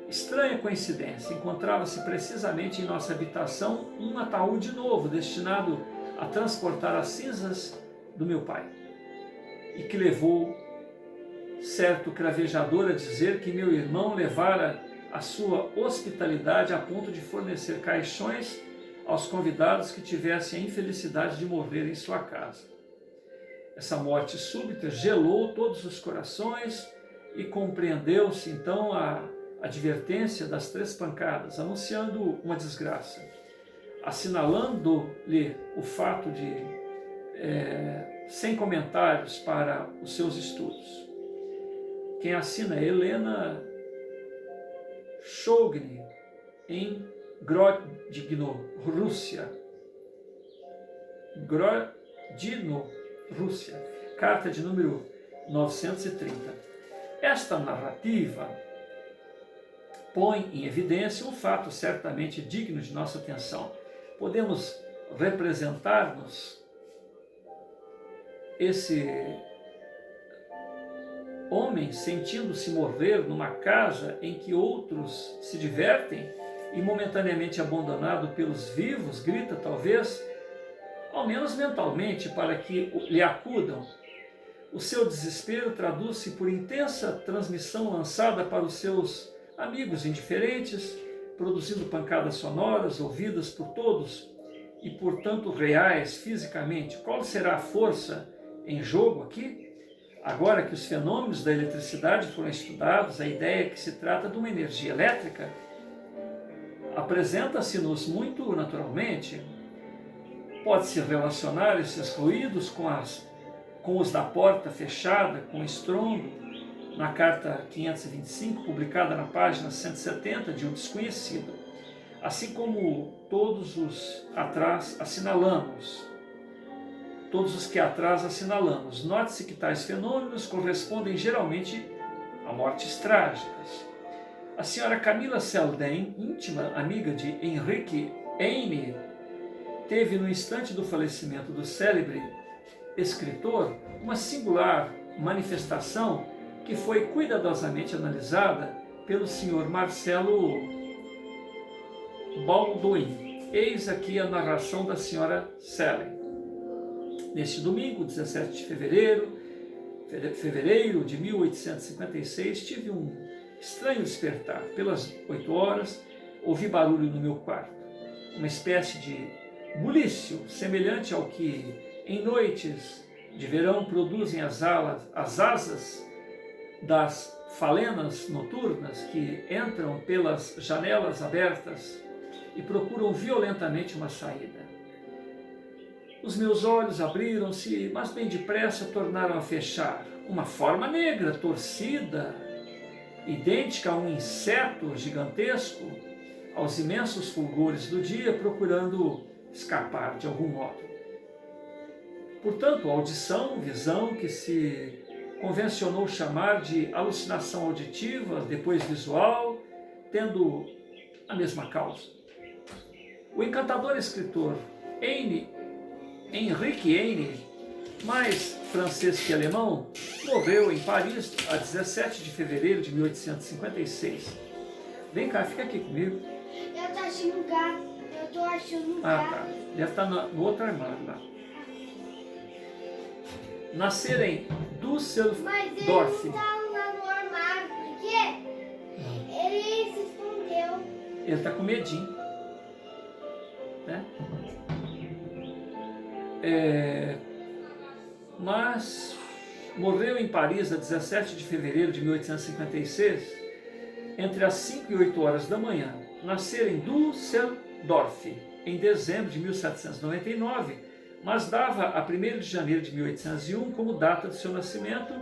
Estranha coincidência, encontrava-se precisamente em nossa habitação um ataúde novo, destinado a transportar as cinzas do meu pai, e que levou certo cravejador a dizer que meu irmão levara a sua hospitalidade a ponto de fornecer caixões aos convidados que tivessem a infelicidade de morrer em sua casa. Essa morte súbita gelou todos os corações e compreendeu-se então a advertência das 3 pancadas, anunciando uma desgraça, assinalando-lhe o fato sem comentários para os seus estudos. Quem assina é Helena Shogni, em Grodno, Rússia. Grodno, Rússia. Carta de número 930. Esta narrativa põe em evidência um fato certamente digno de nossa atenção. Podemos representar-nos esse homem sentindo-se morrer numa casa em que outros se divertem e momentaneamente abandonado pelos vivos, grita talvez, ao menos mentalmente, para que lhe acudam. O seu desespero traduz-se por intensa transmissão lançada para os seus amigos indiferentes, produzindo pancadas sonoras, ouvidas por todos e, portanto, reais fisicamente. Qual será a força em jogo aqui? Agora que os fenômenos da eletricidade foram estudados, a ideia é que se trata de uma energia elétrica apresenta-se-nos muito naturalmente. Pode-se relacionar esses ruídos com os da porta fechada, com estrondo, na carta 525, publicada na página 170 de Um Desconhecido, assim como todos os que atrás assinalamos. Note-se que tais fenômenos correspondem geralmente a mortes trágicas. A senhora Camila Selden, íntima amiga de Henrique Heine, teve no instante do falecimento do célebre escritor uma singular manifestação que foi cuidadosamente analisada pelo senhor Marcelo Baldoin. Eis aqui a narração da senhora Selen. Neste domingo, 17 de fevereiro de 1856, tive um estranho despertar. Pelas 8 horas, ouvi barulho no meu quarto. Uma espécie de bulício, semelhante ao que, em noites de verão, produzem as asas das falenas noturnas que entram pelas janelas abertas e procuram violentamente uma saída. Os meus olhos abriram-se, mas bem depressa tornaram a fechar. Uma forma negra, torcida, idêntica a um inseto gigantesco, aos imensos fulgores do dia, procurando escapar de algum modo. Portanto, audição, visão, que se convencionou chamar de alucinação auditiva, depois visual, tendo a mesma causa. O encantador escritor Henrique Heine, mais francês que alemão, morreu em Paris a 17 de fevereiro de 1856. Vem cá, fica aqui comigo. Eu tô achando um gato. Eu tô achando um gato. Tá. Deve estar no outro armário lá. Nascer em Düsseldorf. Mas ele não tá lá no armário, porque ele se escondeu. Ele está com medinho, né? Mas morreu em Paris a 17 de fevereiro de 1856, entre as 5 e 8 horas da manhã. Nasceu em Düsseldorf em dezembro de 1799, mas dava a 1º de janeiro de 1801 como data de seu nascimento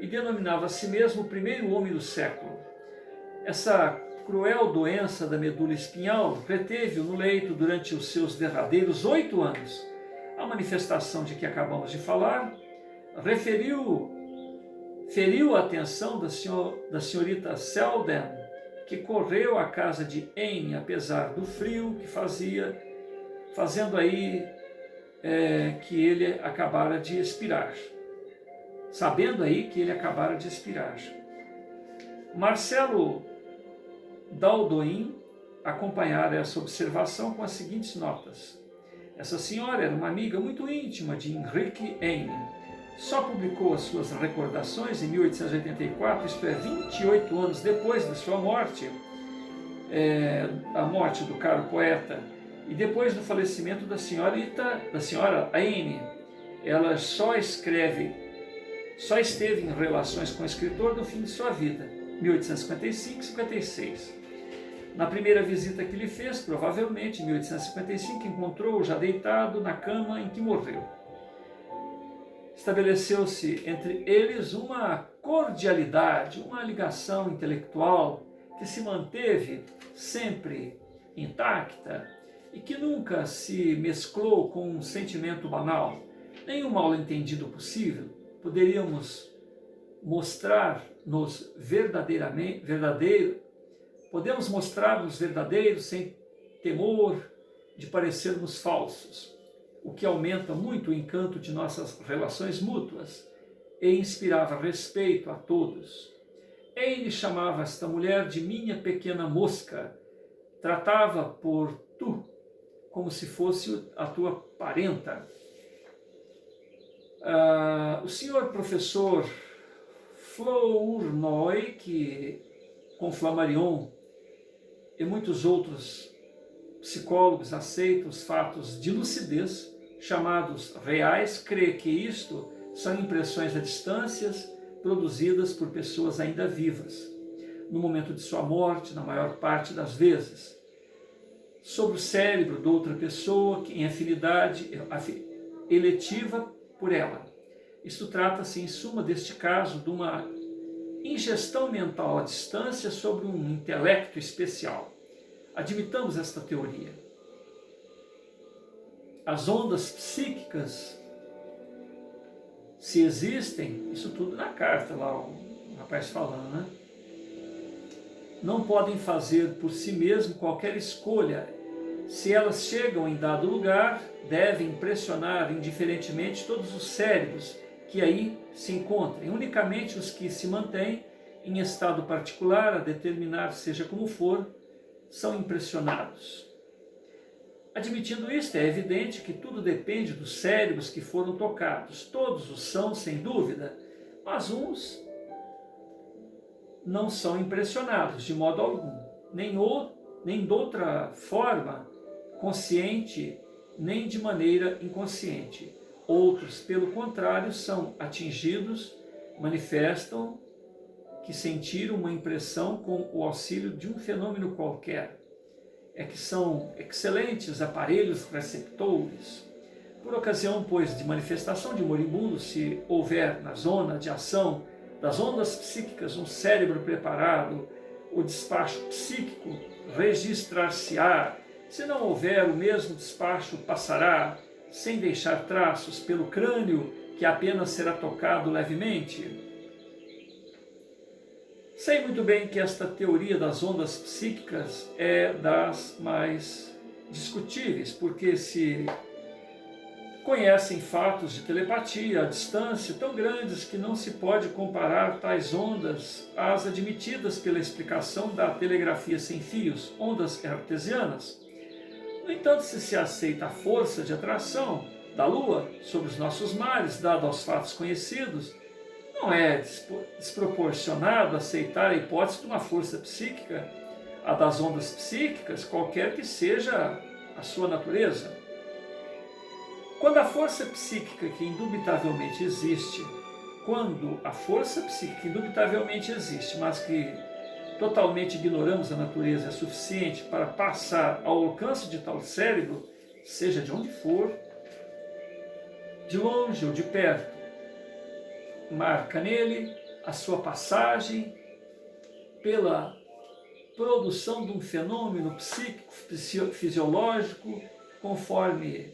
e denominava a si mesmo o primeiro homem do século. Essa cruel doença da medula espinhal reteve-o no leito durante os seus derradeiros 8 anos. A manifestação de que acabamos de falar feriu a atenção da senhorita Selden, que correu à casa de Heine, apesar do frio que fazia, fazendo aí que ele acabara de expirar. Sabendo aí que ele acabara de expirar. Marcelo Baldoin acompanhara essa observação com as seguintes notas. Essa senhora era uma amiga muito íntima de Henrique Heine. Só publicou as suas recordações em 1884, isto é, 28 anos depois de sua morte, a morte do caro poeta, e depois do falecimento da senhora Heine. Ela só esteve em relações com o escritor no fim de sua vida, 1855 e 56. Na primeira visita que lhe fez, provavelmente em 1855, encontrou-o já deitado na cama em que morreu. Estabeleceu-se entre eles uma cordialidade, uma ligação intelectual que se manteve sempre intacta e que nunca se mesclou com um sentimento banal, nenhum mal-entendido possível. Poderíamos mostrar-nos verdadeiros sem temor de parecermos falsos, o que aumenta muito o encanto de nossas relações mútuas e inspirava respeito a todos. Heine chamava esta mulher de minha pequena mosca, tratava por tu, como se fosse a tua parenta. O senhor professor Flournoy, que com Flammarion e muitos outros psicólogos aceitam os fatos de lucidez, chamados reais, crê que isto são impressões a distâncias produzidas por pessoas ainda vivas, no momento de sua morte, na maior parte das vezes, sobre o cérebro de outra pessoa em afinidade eletiva por ela. Isto trata-se, em suma, deste caso, de uma ingestão mental à distância sobre um intelecto especial. Admitamos esta teoria. As ondas psíquicas, se existem, isso tudo na carta lá, o rapaz falando, né? Não podem fazer por si mesmo qualquer escolha. Se elas chegam em dado lugar, devem impressionar indiferentemente todos os cérebros que aí se encontrem, unicamente os que se mantêm em estado particular, a determinar seja como for, são impressionados. Admitindo isto, é evidente que tudo depende dos cérebros que foram tocados. Todos o são, sem dúvida, mas uns não são impressionados de modo algum, nem de outra forma consciente, nem de maneira inconsciente. Outros, pelo contrário, são atingidos, manifestam que sentiram uma impressão com o auxílio de um fenômeno qualquer. É que são excelentes aparelhos receptores. Por ocasião, pois, de manifestação de moribundo, se houver na zona de ação das ondas psíquicas um cérebro preparado, o despacho psíquico registrar-se-á. Se não houver, o mesmo despacho passará, sem deixar traços, pelo crânio, que apenas será tocado levemente. Sei muito bem que esta teoria das ondas psíquicas é das mais discutíveis, porque se conhecem fatos de telepatia à distância tão grandes que não se pode comparar tais ondas às admitidas pela explicação da telegrafia sem fios, ondas artesianas. No entanto, se aceita a força de atração da Lua sobre os nossos mares, dada aos fatos conhecidos, não é desproporcionado aceitar a hipótese de uma força psíquica, a das ondas psíquicas, qualquer que seja a sua natureza. Quando a força psíquica que indubitavelmente existe, mas que totalmente ignoramos a natureza, é suficiente para passar ao alcance de tal cérebro, seja de onde for, de longe ou de perto, marca nele a sua passagem pela produção de um fenômeno psíquico, fisiológico, conforme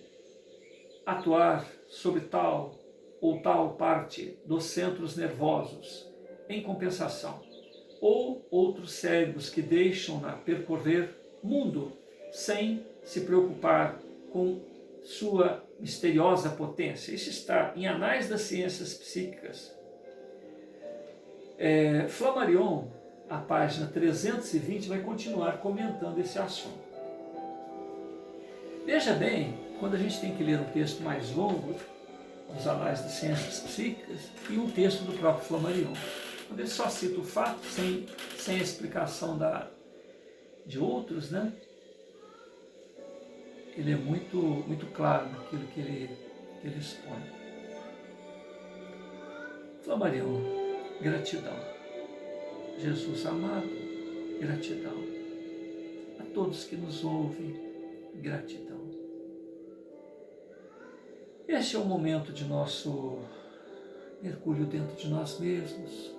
atuar sobre tal ou tal parte dos centros nervosos, em compensação, ou outros cérebros que deixam-na percorrer mundo sem se preocupar com sua misteriosa potência. Isso está em Anais das Ciências Psíquicas. Flammarion, a página 320, vai continuar comentando esse assunto. Veja bem, quando a gente tem que ler um texto mais longo, dos Anais das Ciências Psíquicas, e um texto do próprio Flammarion, quando ele só cita o fato, sem a explicação de outros, né? Ele é muito claro naquilo que ele expõe. Flammarion, gratidão. Jesus amado, gratidão. A todos que nos ouvem, gratidão. Este é o momento de nosso mergulho dentro de nós mesmos,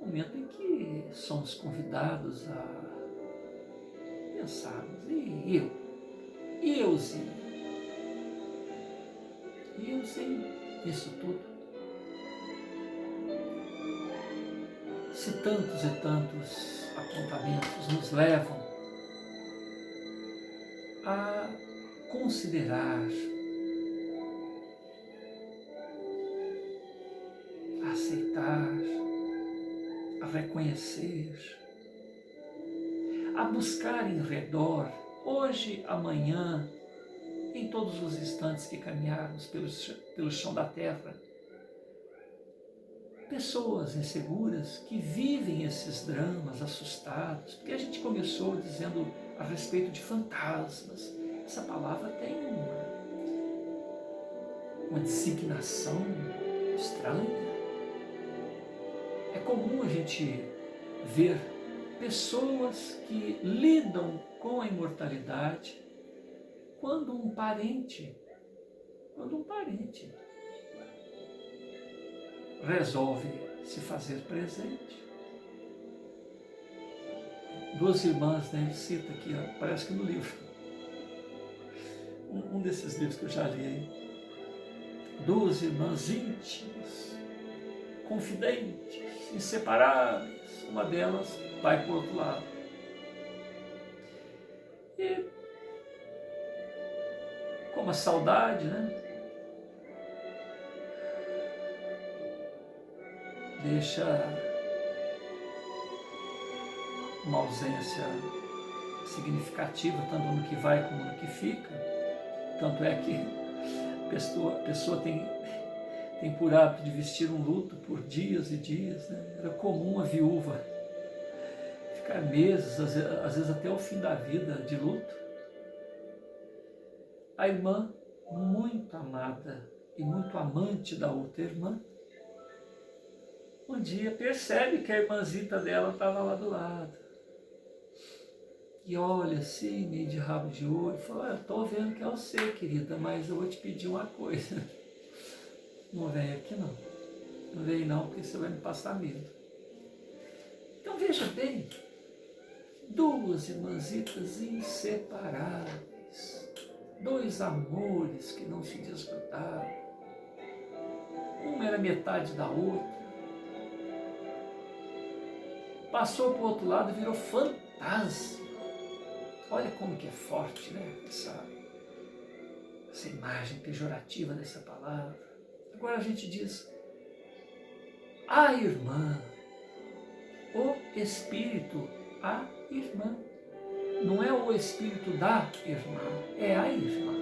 momento em que somos convidados a pensarmos, e euzinho nisso tudo. Se tantos e tantos apontamentos nos levam a considerar, a aceitar, a reconhecer, a buscar em redor, hoje, amanhã, em todos os instantes que caminharmos pelo chão da terra, pessoas inseguras que vivem esses dramas assustados, porque a gente começou dizendo a respeito de fantasmas. Essa palavra tem uma designação estranha. É comum a gente ver pessoas que lidam com a imortalidade quando um parente resolve se fazer presente. Duas irmãs, né, ele cita aqui, ó, parece que no livro, um desses livros que eu já li aí. Duas irmãs íntimas, confidentes, inseparáveis, uma delas vai para o outro lado. E como a saudade, né, deixa uma ausência significativa, tanto no que vai como no que fica. Tanto é que a pessoa tem por hábito de vestir um luto por dias e dias, né? Era comum a viúva ficar meses, às vezes até o fim da vida, de luto. A irmã, muito amada e muito amante da outra irmã, um dia percebe que a irmãzita dela estava lá do lado. E olha assim, meio de rabo de olho, e fala: estou vendo que é você, querida, mas eu vou te pedir uma coisa. Não vem aqui não. Não vem não, porque você vai me passar medo. Então veja bem, duas irmãzitas inseparáveis, dois amores que não se desgrudavam. Uma era metade da outra. Passou para o outro lado e virou fantasma. Olha como que é forte, né? Essa imagem pejorativa dessa palavra. Agora a gente diz: a irmã, o espírito, a irmã. Não é o espírito da irmã, é a irmã.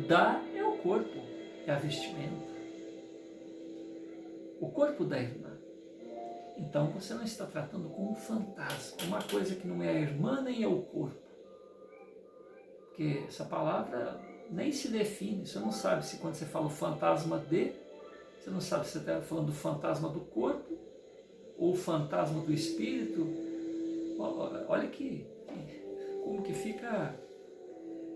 Da é o corpo, é a vestimenta. O corpo da irmã. Então você não está tratando com um fantasma, uma coisa que não é a irmã nem é o corpo. Porque essa palavra nem se define, você não sabe se quando você fala o fantasma de, você não sabe se você está falando do fantasma do corpo ou o fantasma do espírito. Olha como que fica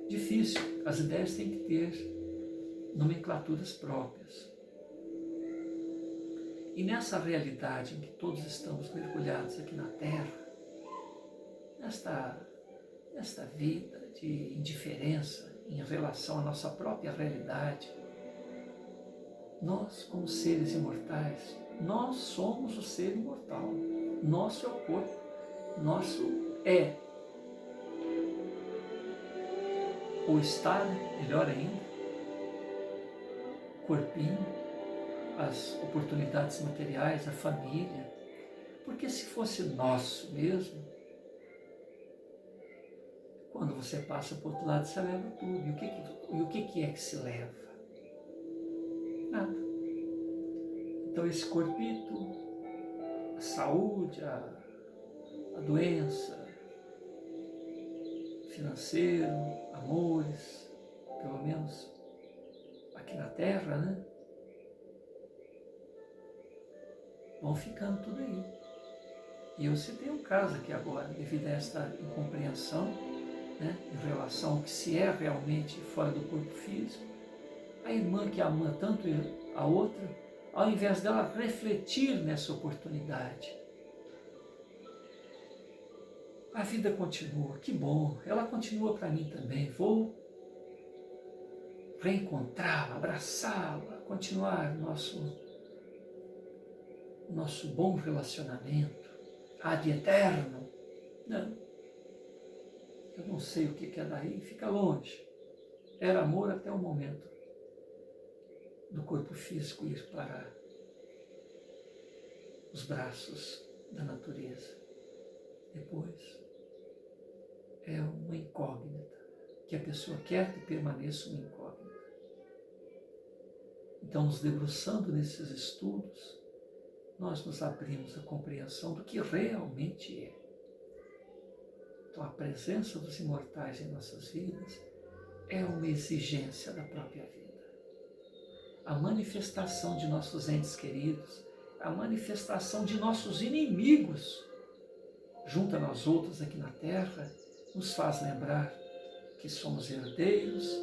difícil. As ideias têm que ter nomenclaturas próprias. E nessa realidade em que todos estamos mergulhados aqui na Terra, nesta vida de indiferença em relação à nossa própria realidade, nós, como seres imortais, nós somos o ser imortal. Nosso é o corpo, nosso é ou está, melhor ainda, corpinho, as oportunidades materiais, a família. Porque se fosse nosso mesmo, quando você passa para o outro lado, você leva tudo. E o que é que se leva? Nada. Então esse corpito, a saúde, a doença, financeiro, amores, pelo menos aqui na Terra, né? Vão ficando tudo aí. E eu citei um caso aqui agora, devido a esta incompreensão, né, em relação ao que se é realmente fora do corpo físico. A irmã que ama tanto a outra, ao invés dela refletir nessa oportunidade, a vida continua, que bom, ela continua para mim também, vou reencontrá-la, abraçá-la, continuar o nosso bom relacionamento, ad eterno. Não. Eu não sei o que é daí, fica longe. Era amor até o momento do corpo físico ir para os braços da natureza. Depois é uma incógnita, que a pessoa quer que permaneça uma incógnita. Então, nos debruçando nesses estudos, nós nos abrimos à compreensão do que realmente é. Então, a presença dos imortais em nossas vidas é uma exigência da própria vida. A manifestação de nossos entes queridos, a manifestação de nossos inimigos, junto a nós outros aqui na Terra, nos faz lembrar que somos herdeiros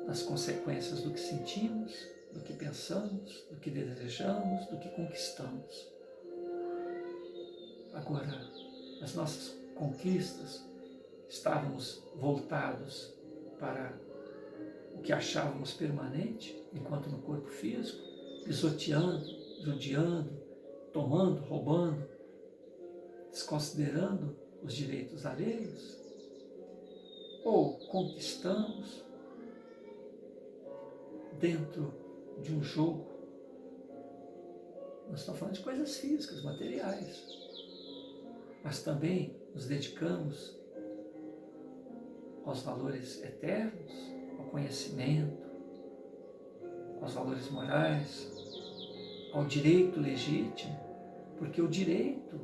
das consequências do que sentimos, do que pensamos, do que desejamos, do que conquistamos. Agora, as nossas conquistas, estávamos voltados para o que achávamos permanente, enquanto no corpo físico, pisoteando, judiando, tomando, roubando, desconsiderando os direitos alheios, ou conquistamos dentro de um jogo. Nós estamos falando de coisas físicas, materiais. mas também nos dedicamos aos valores eternos, ao conhecimento, aos valores morais, ao direito legítimo, porque o direito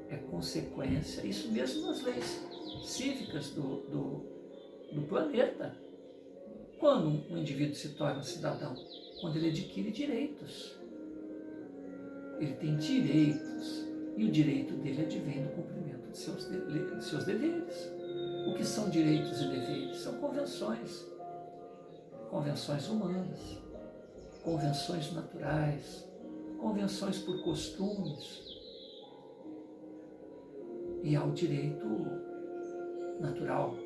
é consequência, isso mesmo nas leis cívicas do planeta. Quando um indivíduo se torna cidadão? Quando ele adquire direitos. Ele tem direitos, e o direito dele advém do cumprimento de seus deveres. O que são direitos e deveres? São convenções humanas, convenções naturais, convenções por costumes. E ao direito natural,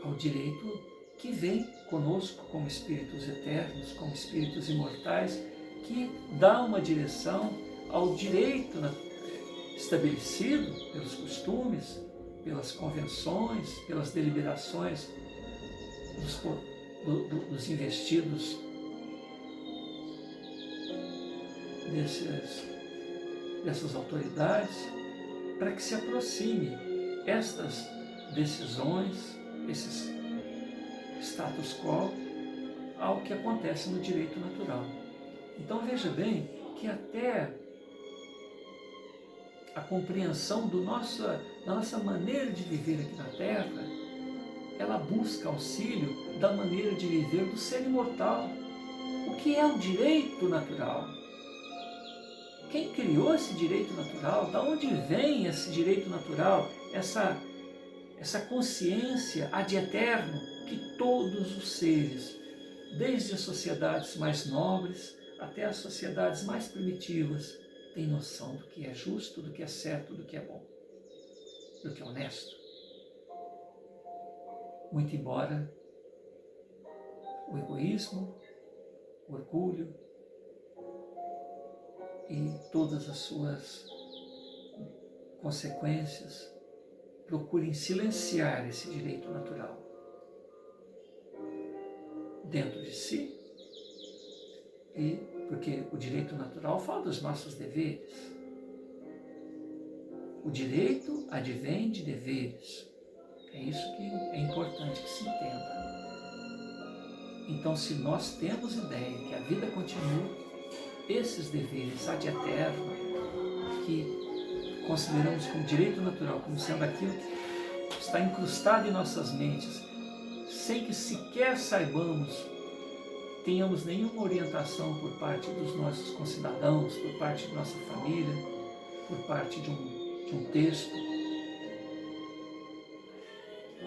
ao direito que vem conosco como espíritos eternos, como espíritos imortais, que dá uma direção ao direito estabelecido pelos costumes, pelas convenções, pelas deliberações dos investidos dessas autoridades, para que se aproxime estas decisões, esses status quo, ao que acontece no direito natural. Então veja bem que até a compreensão da nossa maneira de viver aqui na Terra, ela busca auxílio da maneira de viver do ser imortal. O que é o direito natural? Quem criou esse direito natural? Da onde vem esse direito natural? Essa consciência ad eterno que todos os seres, desde as sociedades mais nobres até as sociedades mais primitivas, têm noção do que é justo, do que é certo, do que é bom, do que é honesto. Muito embora o egoísmo, o orgulho e todas as suas consequências procurem silenciar esse direito natural dentro de si, e porque o direito natural fala dos nossos deveres. O direito advém de deveres. É isso que é importante que se entenda. Então, se nós temos ideia que a vida continua, esses deveres ad eterno, que consideramos como direito natural, como sendo aquilo que está incrustado em nossas mentes, sem que sequer saibamos, tenhamos nenhuma orientação por parte dos nossos concidadãos, por parte de nossa família, por parte de um texto.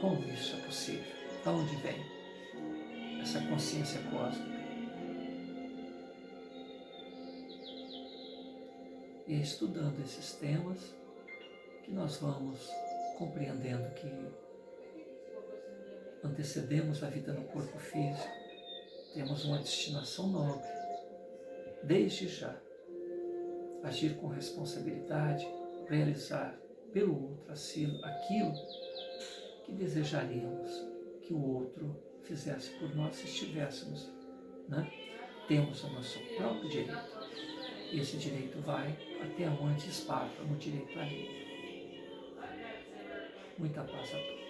Como isso é possível? De onde vem essa consciência cósmica? E é estudando esses temas que nós vamos compreendendo que antecedemos a vida no corpo físico, temos uma destinação nobre, desde já, agir com responsabilidade, realizar pelo outro aquilo que desejaríamos que o outro fizesse por nós se estivéssemos, né? Temos o nosso próprio direito, e esse direito vai até onde esbarra no direito alheio. Muita paz a todos.